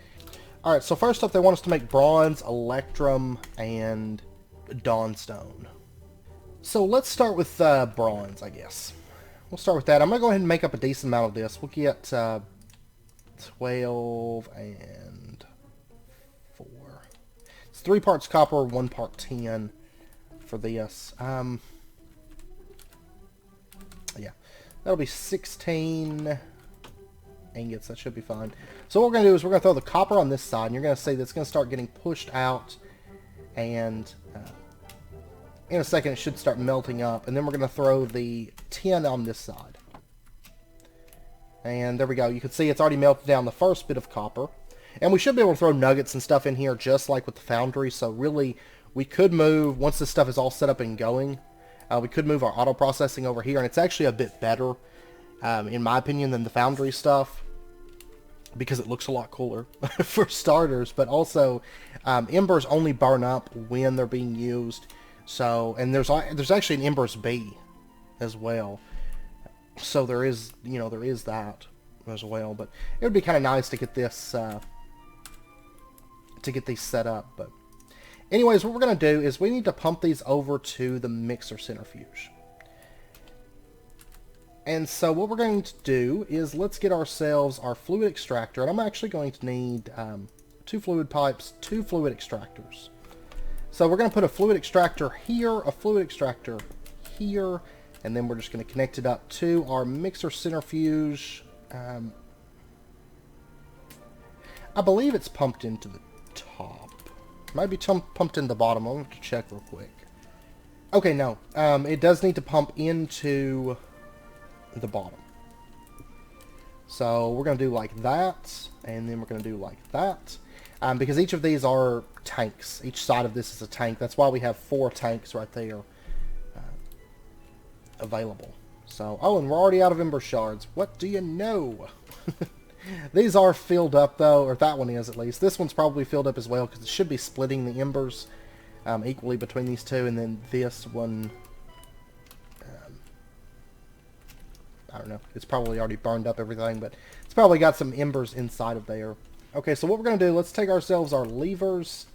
Alright, so first up, they want us to make bronze, electrum, and dawnstone. So, let's start with bronze, I guess. We'll start with that. I'm going to go ahead and make up a decent amount of this. We'll get 12 and 4. It's 3 parts copper, 1 part tin for this. Yeah, that'll be 16 ingots. That should be fine. So what we're going to do is we're going to throw the copper on this side, and you're going to see that's going to start getting pushed out, and in a second it should start melting up, and then we're going to throw the tin on this side. And there we go. You can see it's already melted down the first bit of copper. And we should be able to throw nuggets and stuff in here just like with the foundry. So really, we could move, once this stuff is all set up and going, we could move our auto processing over here. And it's actually a bit better, in my opinion, than the foundry stuff, because it looks a lot cooler for starters. But also, embers only burn up when they're being used. So, and there's actually an Embers B as well. So there is, there is that as well. But it would be kind of nice to get this, to get these set up. But anyways, what we're going to do is we need to pump these over to the mixer centrifuge. And so what we're going to do is let's get ourselves our fluid extractor. And I'm actually going to need 2 fluid pipes, 2 fluid extractors. So we're going to put a fluid extractor here, a fluid extractor here, and then we're just going to connect it up to our mixer centrifuge. I believe it's pumped into the top. Might be pumped in the bottom. I'll have to check real quick. Okay, no. It does need to pump into the bottom. So we're going to do like that, and then we're going to do like that. Because each of these are tanks. Each side of this is a tank. That's why we have 4 tanks right there available. So, oh, and we're already out of ember shards. What do you know? These are filled up, though, or that one is at least. This one's probably filled up as well, because it should be splitting the embers equally between these two, and then this one, I don't know. It's probably already burned up everything, but it's probably got some embers inside of there. Okay, so what we're going to do, let's take ourselves our levers.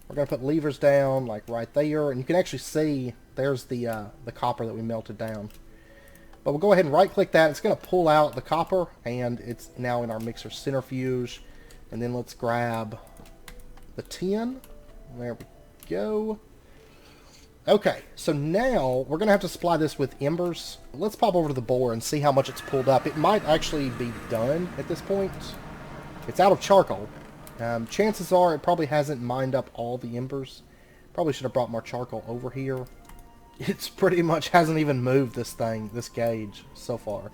We're going to put levers down, like right there. And you can actually see, there's the copper that we melted down. But we'll go ahead and right-click that. It's going to pull out the copper, and it's now in our mixer centrifuge. And then let's grab the tin. There we go. Okay, so now we're going to have to supply this with embers. Let's pop over to the bore and see how much it's pulled up. It might actually be done at this point. It's out of charcoal. Chances are it probably hasn't mined up all the embers. Probably should have brought more charcoal over here. It's pretty much hasn't even moved this thing, this gauge, so far.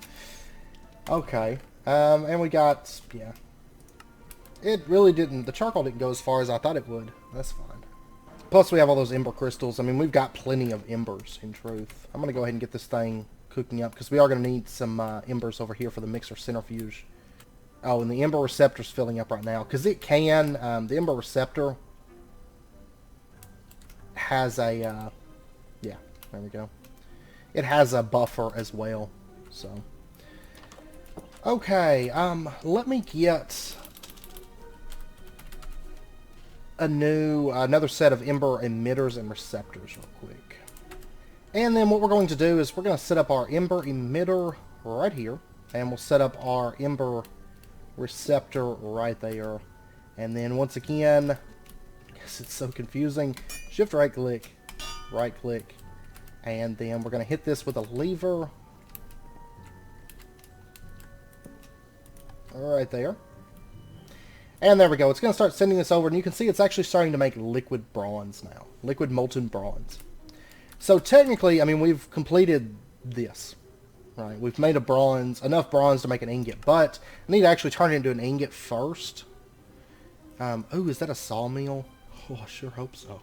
Okay. And we got, yeah. It really didn't, the charcoal didn't go as far as I thought it would. That's fine. Plus we have all those ember crystals. I mean, we've got plenty of embers, in truth. I'm going to go ahead and get this thing cooking up, because we are going to need some embers over here for the mixer centrifuge. Oh, and the Ember Receptor's filling up right now. Because it can, the Ember Receptor has a, yeah, there we go. It has a buffer as well. So, Okay, let me get another set of Ember emitters and receptors real quick. And then what we're going to do is we're going to set up our Ember emitter right here. And we'll set up our Ember receptor right there. And then once again, yes, it's so confusing. Shift right click, and then we're going to hit this with a lever. Right there. And there we go. It's going to start sending this over, and you can see it's actually starting to make liquid bronze now. Liquid molten bronze. So technically, I mean, we've completed this. Right? We've made a bronze, enough bronze to make an ingot, but I need to actually turn it into an ingot first. Oh, is that a sawmill? Oh, I sure hope so.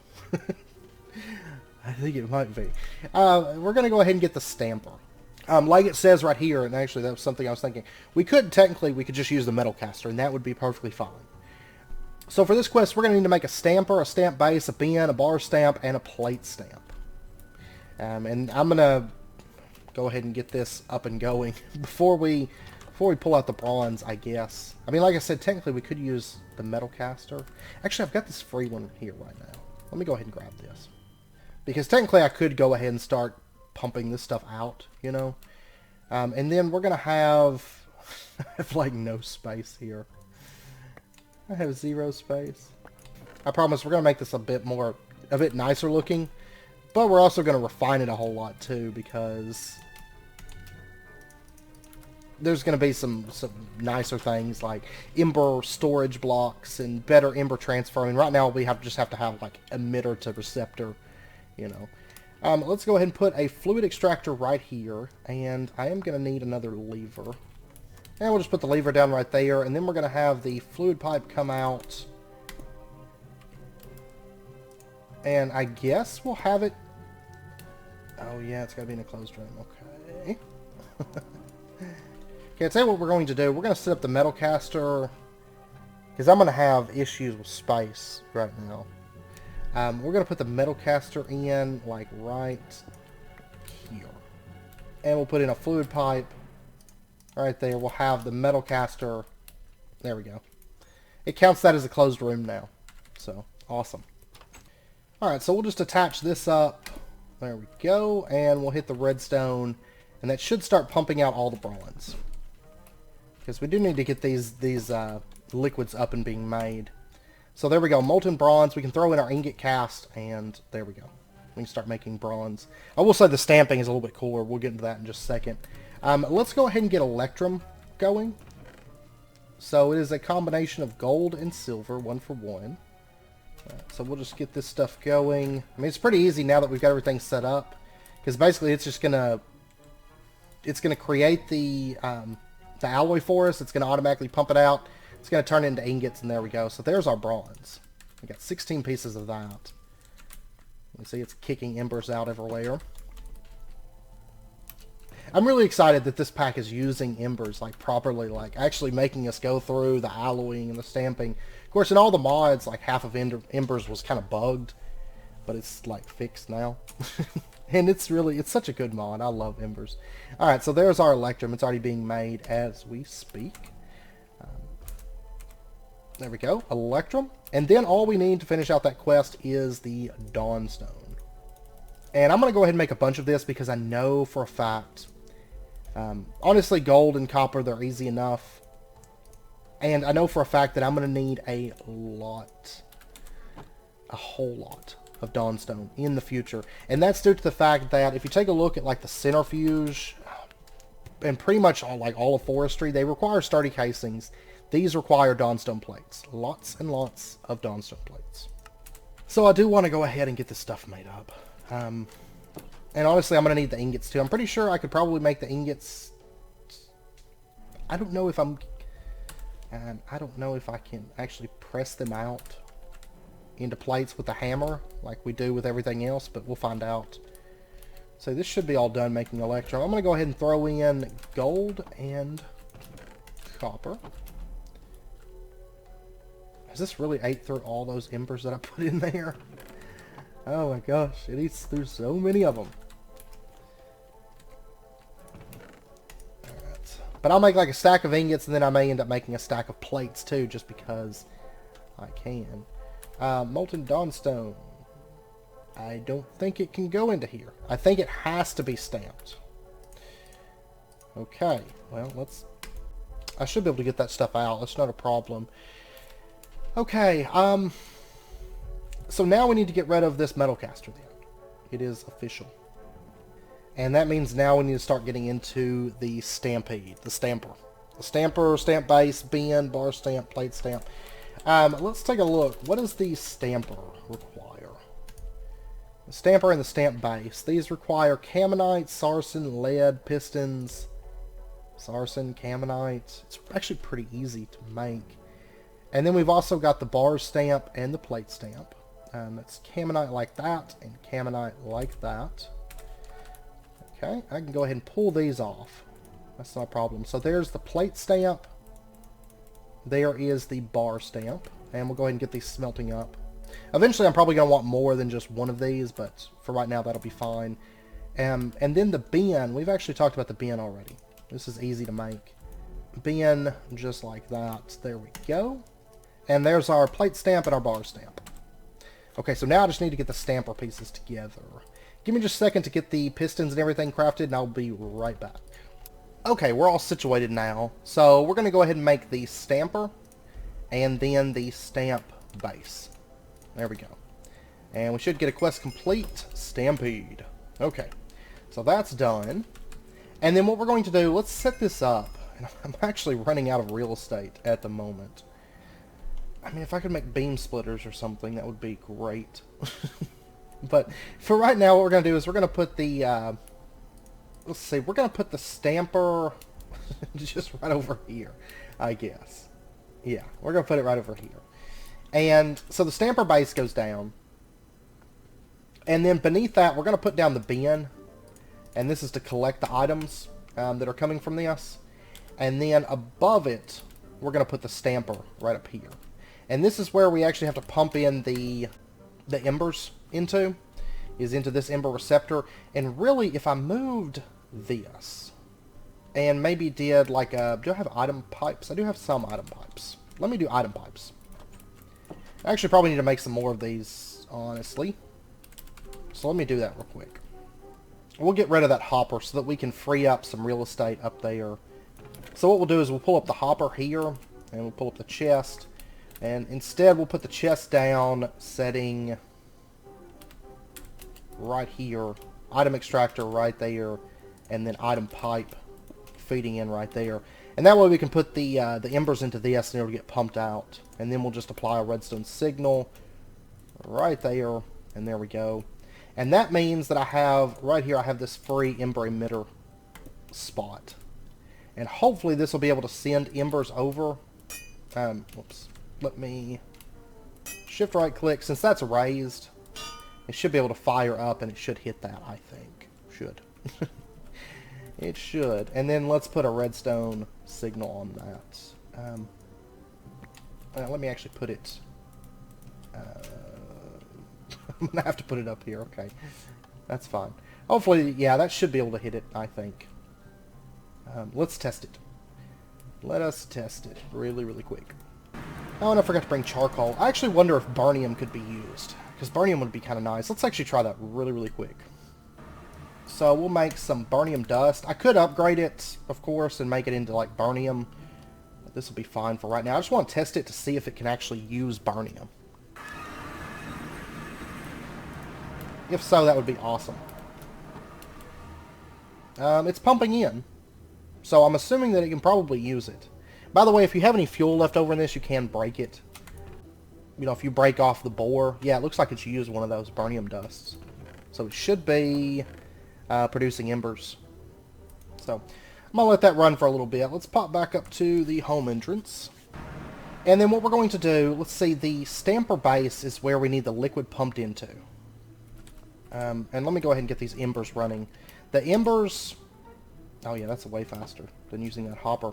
I think it might be. We're going to go ahead and get the stamper. Like it says right here, and actually that was something I was thinking, we could just use the metal caster, and that would be perfectly fine. So for this quest, we're going to need to make a stamper, a stamp base, a bin, a bar stamp, and a plate stamp. And I'm going to go ahead and get this up and going before we pull out the bronze, I guess. I mean, like I said, technically we could use the metal caster. Actually, I've got this free one here right now. Let me go ahead and grab this. Because technically I could go ahead and start pumping this stuff out, you know. And then we're going to have... I have, like, no space here. I have 0 space. I promise we're going to make this a bit nicer looking. But we're also going to refine it a whole lot, too, because... there's going to be some nicer things like Ember storage blocks and better Ember transfer. I mean, right now we just have to have like emitter to receptor, you know. Let's go ahead and put a fluid extractor right here, and I am going to need another lever. And we'll just put the lever down right there, and then we're going to have the fluid pipe come out. And I guess we'll have it... oh yeah, it's got to be in a closed room. Okay. Okay, I'll tell you what we're going to do. We're going to set up the metal caster, because I'm going to have issues with space right now. We're going to put the metal caster in, like, right here. And we'll put in a fluid pipe right there. We'll have the metal caster. There we go. It counts that as a closed room now. So, awesome. Alright, so we'll just attach this up. There we go. And we'll hit the redstone. And that should start pumping out all the bronze. Because we do need to get these liquids up and being made. So there we go. Molten bronze. We can throw in our ingot cast. And there we go. We can start making bronze. I will say the stamping is a little bit cooler. We'll get into that in just a second. Let's go ahead and get Electrum going. So it is a combination of gold and silver, 1 for 1. So we'll just get this stuff going. I mean, it's pretty easy now that we've got everything set up, because basically it's just gonna create the alloy for us. It's gonna automatically pump it out. It's gonna turn it into ingots, and there we go. So there's our bronze. We got 16 pieces of that. You see, it's kicking embers out everywhere. I'm really excited that this pack is using embers like properly, like actually making us go through the alloying and the stamping. Of course, in all the mods, like half of embers was kind of bugged, but it's like fixed now. And it's such a good mod. I love embers. Alright, so there's our Electrum. It's already being made as we speak. There we go, Electrum. And then all we need to finish out that quest is the Dawnstone. And I'm going to go ahead and make a bunch of this because I know for a fact... honestly, gold and copper, they're easy enough. And I know for a fact that I'm going to need a whole lot of Dawnstone in the future. And that's due to the fact that if you take a look at like the centrifuge and pretty much all of forestry, they require sturdy casings. These require Dawnstone plates. Lots and lots of Dawnstone plates. So I do want to go ahead and get this stuff made up. And honestly, I'm going to need the ingots too. I'm pretty sure I could probably make the ingots... I don't know if I can actually press them out into plates with a hammer like we do with everything else, but we'll find out. So this should be all done making Electrum. I'm going to go ahead and throw in gold and copper. Has this really ate through all those embers that I put in there? Oh my gosh, it eats through so many of them. Alright, But I'll make like a stack of ingots, and then I may end up making a stack of plates too, just because I can. Molten Dawnstone. I don't think it can go into here. I think it has to be stamped. Okay, well, I should be able to get that stuff out. That's not a problem. Okay, so now we need to get rid of this metal caster then. It is official. And that means now we need to start getting into the stampede, the stamper. The stamper, stamp base, bin, bar stamp, plate stamp. Let's take a look. What does the stamper require? The stamper and the stamp base. These require Cammonite, Sarsen, lead, pistons. Sarsen, Cammonite. It's actually pretty easy to make. And then we've also got the bar stamp and the plate stamp. It's Cammonite like that and Cammonite like that. Okay, I can go ahead and pull these off. That's not a problem. So there's the plate stamp. There is the bar stamp. And we'll go ahead and get these smelting up. Eventually I'm probably going to want more than just one of these, but for right now that'll be fine. And then the bin. We've actually talked about the bin already. This is easy to make. Bin just like that. There we go. And there's our plate stamp and our bar stamp. Okay, so now I just need to get the stamper pieces together. Give me just a second to get the pistons and everything crafted, and I'll be right back. Okay, we're all situated now. So we're going to go ahead and make the stamper and then the stamp base. There we go. And we should get a quest complete. Stampede. Okay, so that's done. And then what we're going to do, let's set this up. And I'm actually running out of real estate at the moment. I mean, if I could make beam splitters or something, that would be great. But for right now, what we're going to do is we're going to put the, let's see, we're going to put the stamper just right over here, I guess. Yeah, we're going to put it right over here. And so the stamper base goes down. And then beneath that, we're going to put down the bin. And this is to collect the items that are coming from this. And then above it, we're going to put the stamper right up here. And this is where we actually have to pump in the embers into this ember receptor. And really, if I moved this and maybe did like a, do I have item pipes? I do have some item pipes. Let me do item pipes. I actually probably need to make some more of these, honestly. So let me do that real quick. We'll get rid of that hopper so that we can free up some real estate up there. So what we'll do is we'll pull up the hopper here, and we'll pull up the chest. And instead we'll put the chest down, setting right here, item extractor right there, and then item pipe feeding in right there. And that way we can put the embers into this and it'll get pumped out. And then we'll just apply a redstone signal right there, and there we go. And that means that I have, right here, I have this free ember emitter spot. And hopefully this will be able to send embers over. Whoops. Let me shift right click. Since that's raised, it should be able to fire up and it should hit that, I think. Should. It should. And then let's put a redstone signal on that. Let me actually put it... I'm going to have to put it up here. Okay. That's fine. Hopefully, yeah, that should be able to hit it, I think. Let's test it. Let us test it really, really quick. Oh, and I forgot to bring charcoal. I actually wonder if burnium could be used, because burnium would be kind of nice. Let's actually try that really, really quick. So we'll make some burnium dust. I could upgrade it, of course, and make it into like burnium. But this will be fine for right now. I just want to test it to see if it can actually use burnium. If so, that would be awesome. It's pumping in. So I'm assuming that it can probably use it. By the way, if you have any fuel left over in this, you can break it. You know, if you break off the bore. Yeah, it looks like it's used one of those burnium dusts. So it should be producing embers. So I'm going to let that run for a little bit. Let's pop back up to the home entrance. And then what we're going to do, let's see, the stamper base is where we need the liquid pumped into. And let me go ahead and get these embers running. The embers... Oh yeah, that's way faster than using that hopper.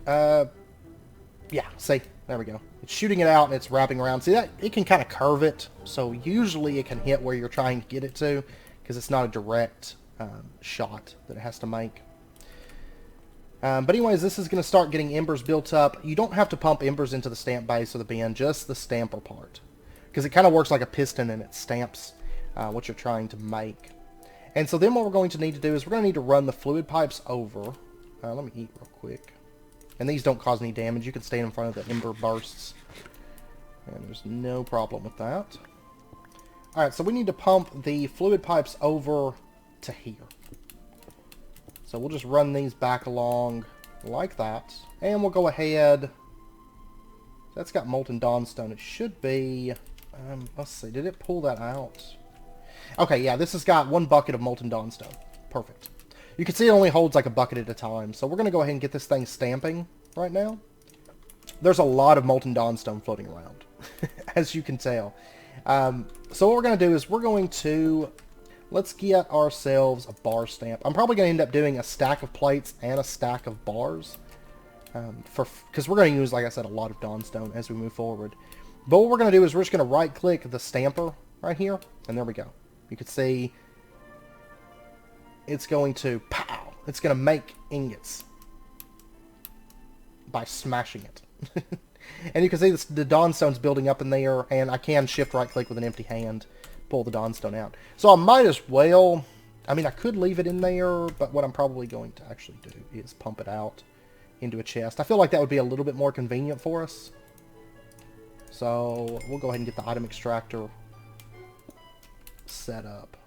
Yeah, see, there we go. It's shooting it out and it's wrapping around. See that? It can kind of curve it, so usually it can hit where you're trying to get it to, because it's not a direct shot that it has to make. But anyways, this is going to start getting embers built up. You don't have to pump embers into the stamp base or the bin, just the stamper part. Because it kind of works like a piston and it stamps what you're trying to make. And so then what we're going to need to do is we're going to need to run the fluid pipes over. Let me eat real quick. And these don't cause any damage. You can stand in front of the ember bursts. And there's no problem with that. Alright, so we need to pump the fluid pipes over to here. So we'll just run these back along like that. And we'll go ahead. That's got molten dawnstone. It should be... let's see, did it pull that out? Okay, yeah, this has got 1 bucket of molten dawnstone. Perfect. You can see it only holds like a bucket at a time. So we're going to go ahead and get this thing stamping right now. There's a lot of molten dawnstone floating around, as you can tell. So what we're going to do is we're going to... Let's get ourselves a bar stamp. I'm probably going to end up doing a stack of plates and a stack of bars. Because we're going to use, like I said, a lot of dawnstone as we move forward. But what we're going to do is we're just going to right-click the stamper right here. And there we go. You can see it's going to, pow! It's going to make ingots by smashing it. And you can see the dawnstone's building up in there. And I can shift right-click with an empty hand. Pull the dawnstone out. So I might as well, I mean, I could leave it in there, but what I'm probably going to actually do is pump it out into a chest. I feel like that would be a little bit more convenient for us. So we'll go ahead and get the item extractor set up.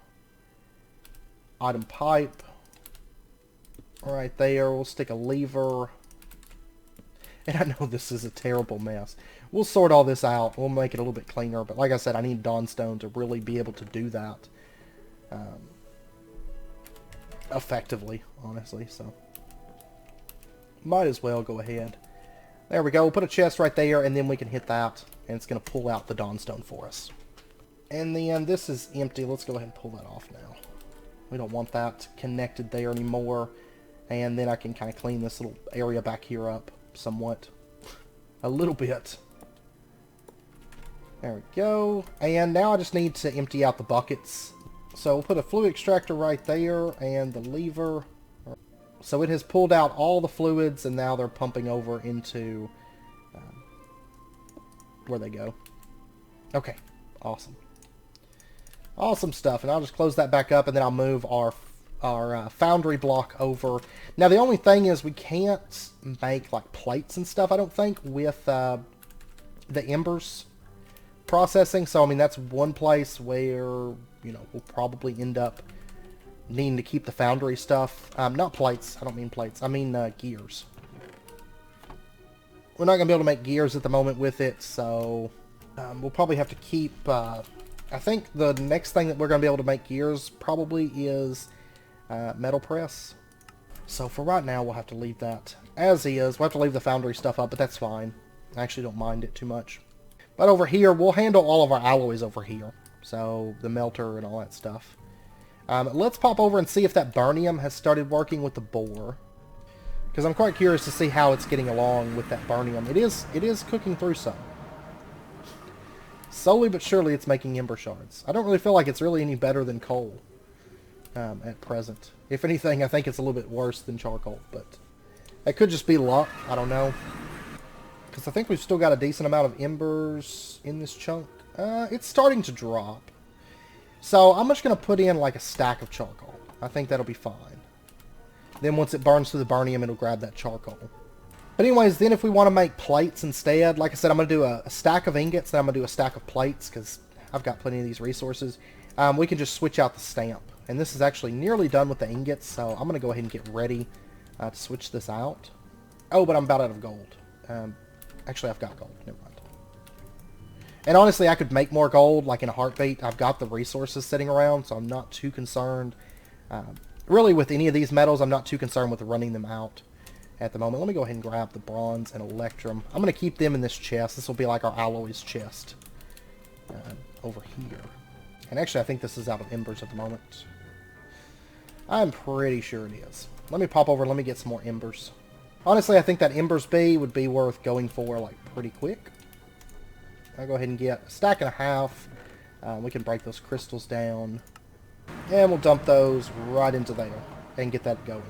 Item pipe right there. We'll stick a lever. And I know this is a terrible mess. We'll sort all this out. We'll make it a little bit cleaner. But like I said, I need dawnstone to really be able to do that effectively, honestly. So might as well go ahead. There we go. We'll put a chest right there, and then we can hit that. And it's going to pull out the dawnstone for us. And then this is empty. Let's go ahead and pull that off now. We don't want that connected there anymore. And then I can kind of clean this little area back here up somewhat. A little bit. There we go. And now I just need to empty out the buckets. So we'll put a fluid extractor right there and the lever. So it has pulled out all the fluids and now they're pumping over into where they go. Okay. Awesome. Awesome stuff. And I'll just close that back up and then I'll move our foundry block over. Now the only thing is we can't make like plates and stuff, I don't think, with the embers processing. So I mean that's one place where, you know, we'll probably end up needing to keep the foundry stuff. Not plates, I don't mean plates, I mean gears. We're not going to be able to make gears at the moment with it, so we'll probably have to keep, I think the next thing that we're going to be able to make gears probably is metal press. So for right now, we'll have to leave that as is. We'll have to leave the foundry stuff up, but that's fine. I actually don't mind it too much. But over here, we'll handle all of our alloys over here. So the melter and all that stuff. Let's pop over and see if that burnium has started working with the bore. Because I'm quite curious to see how it's getting along with that burnium. It is cooking through some. Slowly but surely it's making ember shards. I don't really feel like it's really any better than coal at present. If anything, I think it's a little bit worse than charcoal. But it could just be luck. I don't know. Because I think we've still got a decent amount of embers in this chunk. It's starting to drop. So I'm just going to put in like a stack of charcoal. I think that'll be fine. Then once it burns through the burnium, it'll grab that charcoal. But anyways, then if we want to make plates instead, like I said, I'm going to do a stack of ingots, then I'm going to do a stack of plates, because I've got plenty of these resources. We can just switch out the stamp. And this is actually nearly done with the ingots, so I'm going to go ahead and get ready to switch this out. Oh, but I'm about out of gold. Actually, I've got gold. Never mind. And honestly, I could make more gold, like in a heartbeat. I've got the resources sitting around, so I'm not too concerned. Really, with any of these metals, I'm not too concerned with running them out at the moment. Let me go ahead and grab the bronze and electrum. I'm going to keep them in this chest. This will be like our alloys chest over here. And actually, I think this is out of embers at the moment. I'm pretty sure it is. Let me pop over and let me get some more embers. Honestly, I think that embers B would be worth going for like pretty quick. I'll go ahead and get a stack and a half. We can break those crystals down. And we'll dump those right into there and get that going.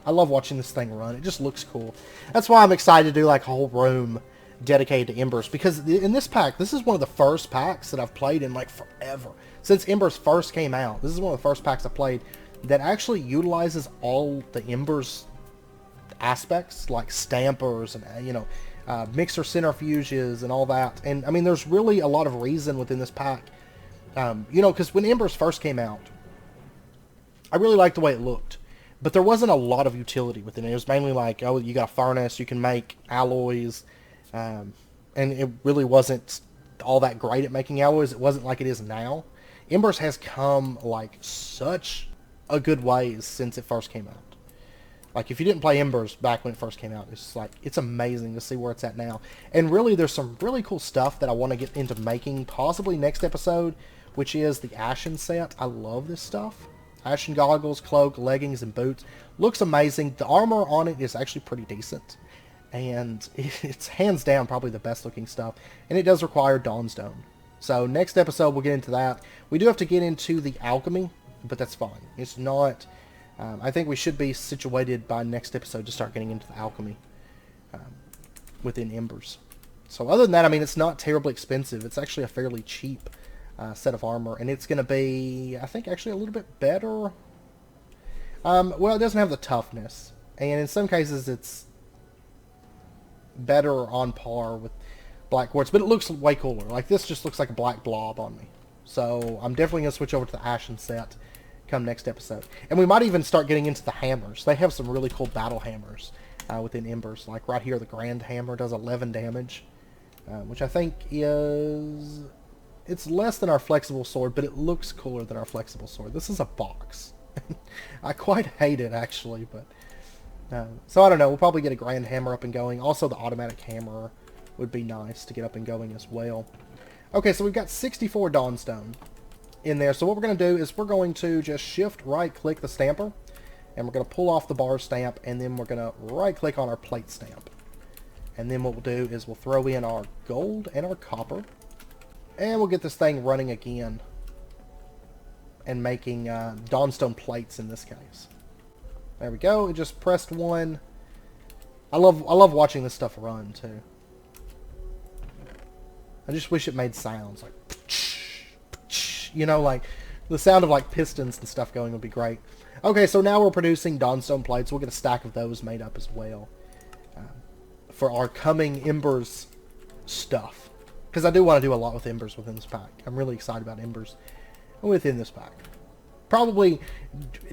I love watching this thing run. It just looks cool. That's why I'm excited to do like a whole room dedicated to Embers, because in this pack, this is one of the first packs that I've played in like forever. Since Embers first came out, this is one of the first packs I played that actually utilizes all the Embers aspects, like stampers and, you know, mixer centrifuges and all that. And, I mean, there's really a lot of reason within this pack. You know, because when Embers first came out, I really liked the way it looked. But there wasn't a lot of utility within it. It was mainly like, oh, you got a furnace, you can make alloys, and it really wasn't all that great at making alloys. It wasn't like it is now. Embers has come, like, such a good ways since it first came out. Like, if you didn't play Embers back when it first came out, it's just like, it's amazing to see where it's at now. And really, there's some really cool stuff that I want to get into making, possibly next episode, which is the Ashen set. I love this stuff. Ashen goggles, cloak, leggings, and boots. Looks amazing. The armor on it is actually pretty decent. And it's hands down probably the best looking stuff. And it does require Dawnstone. So next episode we'll get into that. We do have to get into the alchemy, but that's fine. It's not... I think we should be situated by next episode to start getting into the alchemy within Embers. So other than that, I mean, it's not terribly expensive. It's actually a fairly cheap set of armor, and it's going to be, I think, actually a little bit better. Well, it doesn't have the toughness, and in some cases it's better on par with Black Quartz, but it looks way cooler. Like, this just looks like a black blob on me. So I'm definitely going to switch over to the Ashen set come next episode. And we might even start getting into the hammers. They have some really cool battle hammers within Embers. Like right here, the Grand Hammer does 11 damage, which I think is... It's less than our flexible sword, but it looks cooler than our flexible sword. This is a box. I quite hate it, actually, but... so I don't know, we'll probably get a Grand Hammer up and going. Also, the automatic hammer would be nice to get up and going as well. Okay, so we've got 64 Dawnstone in there. So what we're going to do is we're going to just shift right click the stamper, and we're going to pull off the bar stamp, and then we're going to right click on our plate stamp. And then what we'll do is we'll throw in our gold and our copper, and we'll get this thing running again and making Dawnstone plates in this case. There we go. It just pressed one. I love watching this stuff run too. I just wish it made sounds like, you know, like the sound of like pistons and stuff going would be great. Okay, so now we're producing Dawnstone plates. We'll get a stack of those made up as well for our coming Embers stuff. Because I do want to do a lot with Embers within this pack. I'm really excited about Embers within this pack. Probably,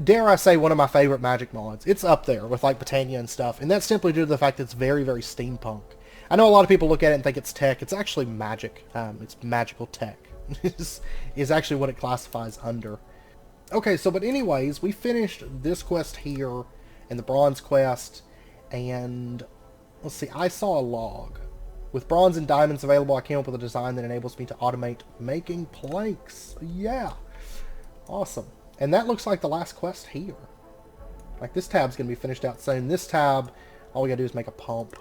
dare I say, one of my favorite Magic mods. It's up there with like Britannia and stuff. And that's simply due to the fact that it's very, very steampunk. I know a lot of people look at it and think it's tech. It's actually magic. It's magical tech. is actually what it classifies under. Okay, so but anyways, we finished this quest here and the bronze quest, and let's see, I saw a log. With bronze and diamonds available, I came up with a design that enables me to automate making planks. Yeah. Awesome. And that looks like the last quest here. Like, this tab's going to be finished out soon. This tab, all we got to do is make a pump.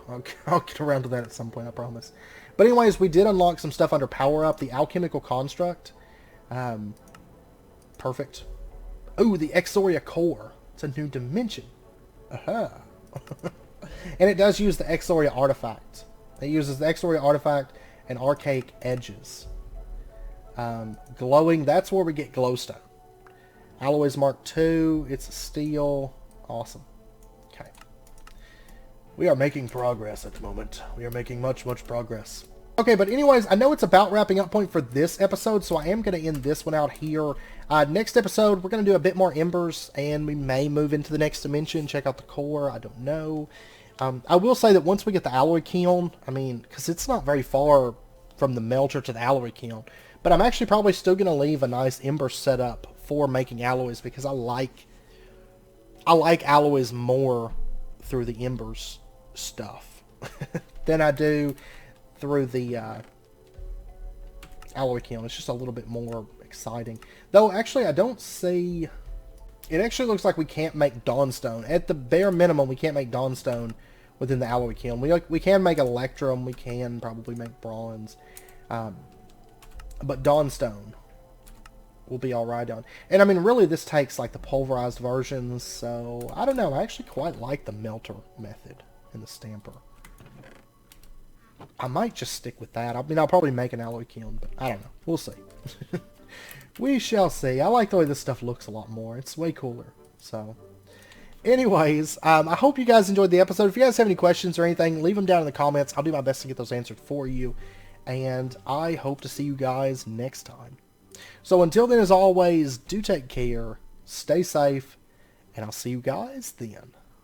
I'll get around to that at some point, I promise. But anyways, we did unlock some stuff under Power Up. The Alchemical Construct. Perfect. Ooh, the Exoria Core. It's a new dimension. Aha. And it does use the Exoria Artifact. It uses the Exoria Artifact and Archaic Edges. Glowing, that's where we get Glowstone. Alloys Mark II, it's steel. Awesome. Okay. We are making progress at the moment. We are making much, much progress. Okay, but anyways, I know it's about wrapping up point for this episode, so I am going to end this one out here. Next episode, we're going to do a bit more Embers, and we may move into the next dimension, check out the core, I don't know. I will say that once we get the alloy kiln, I mean, because it's not very far from the melter to the alloy kiln, but I'm actually probably still going to leave a nice Ember setup for making alloys, because I like alloys more through the Embers stuff than I do through the alloy kiln. It's just a little bit more exciting. Though, actually, I don't see... It actually looks like we can't make Dawnstone. At the bare minimum, we can't make Dawnstone within the alloy kiln. We can make Electrum. We can probably make Bronze. But Dawnstone, we'll be alright on. And I mean, really, this takes like the pulverized versions, so I don't know. I actually quite like the melter method in the stamper. I might just stick with that. I mean, I'll probably make an alloy kiln, but I don't know. We'll see. We shall see. I like the way this stuff looks a lot more. It's way cooler. So, anyways, I hope you guys enjoyed the episode. If you guys have any questions or anything, leave them down in the comments. I'll do my best to get those answered for you. And I hope to see you guys next time. So until then, as always, do take care, stay safe, and I'll see you guys then.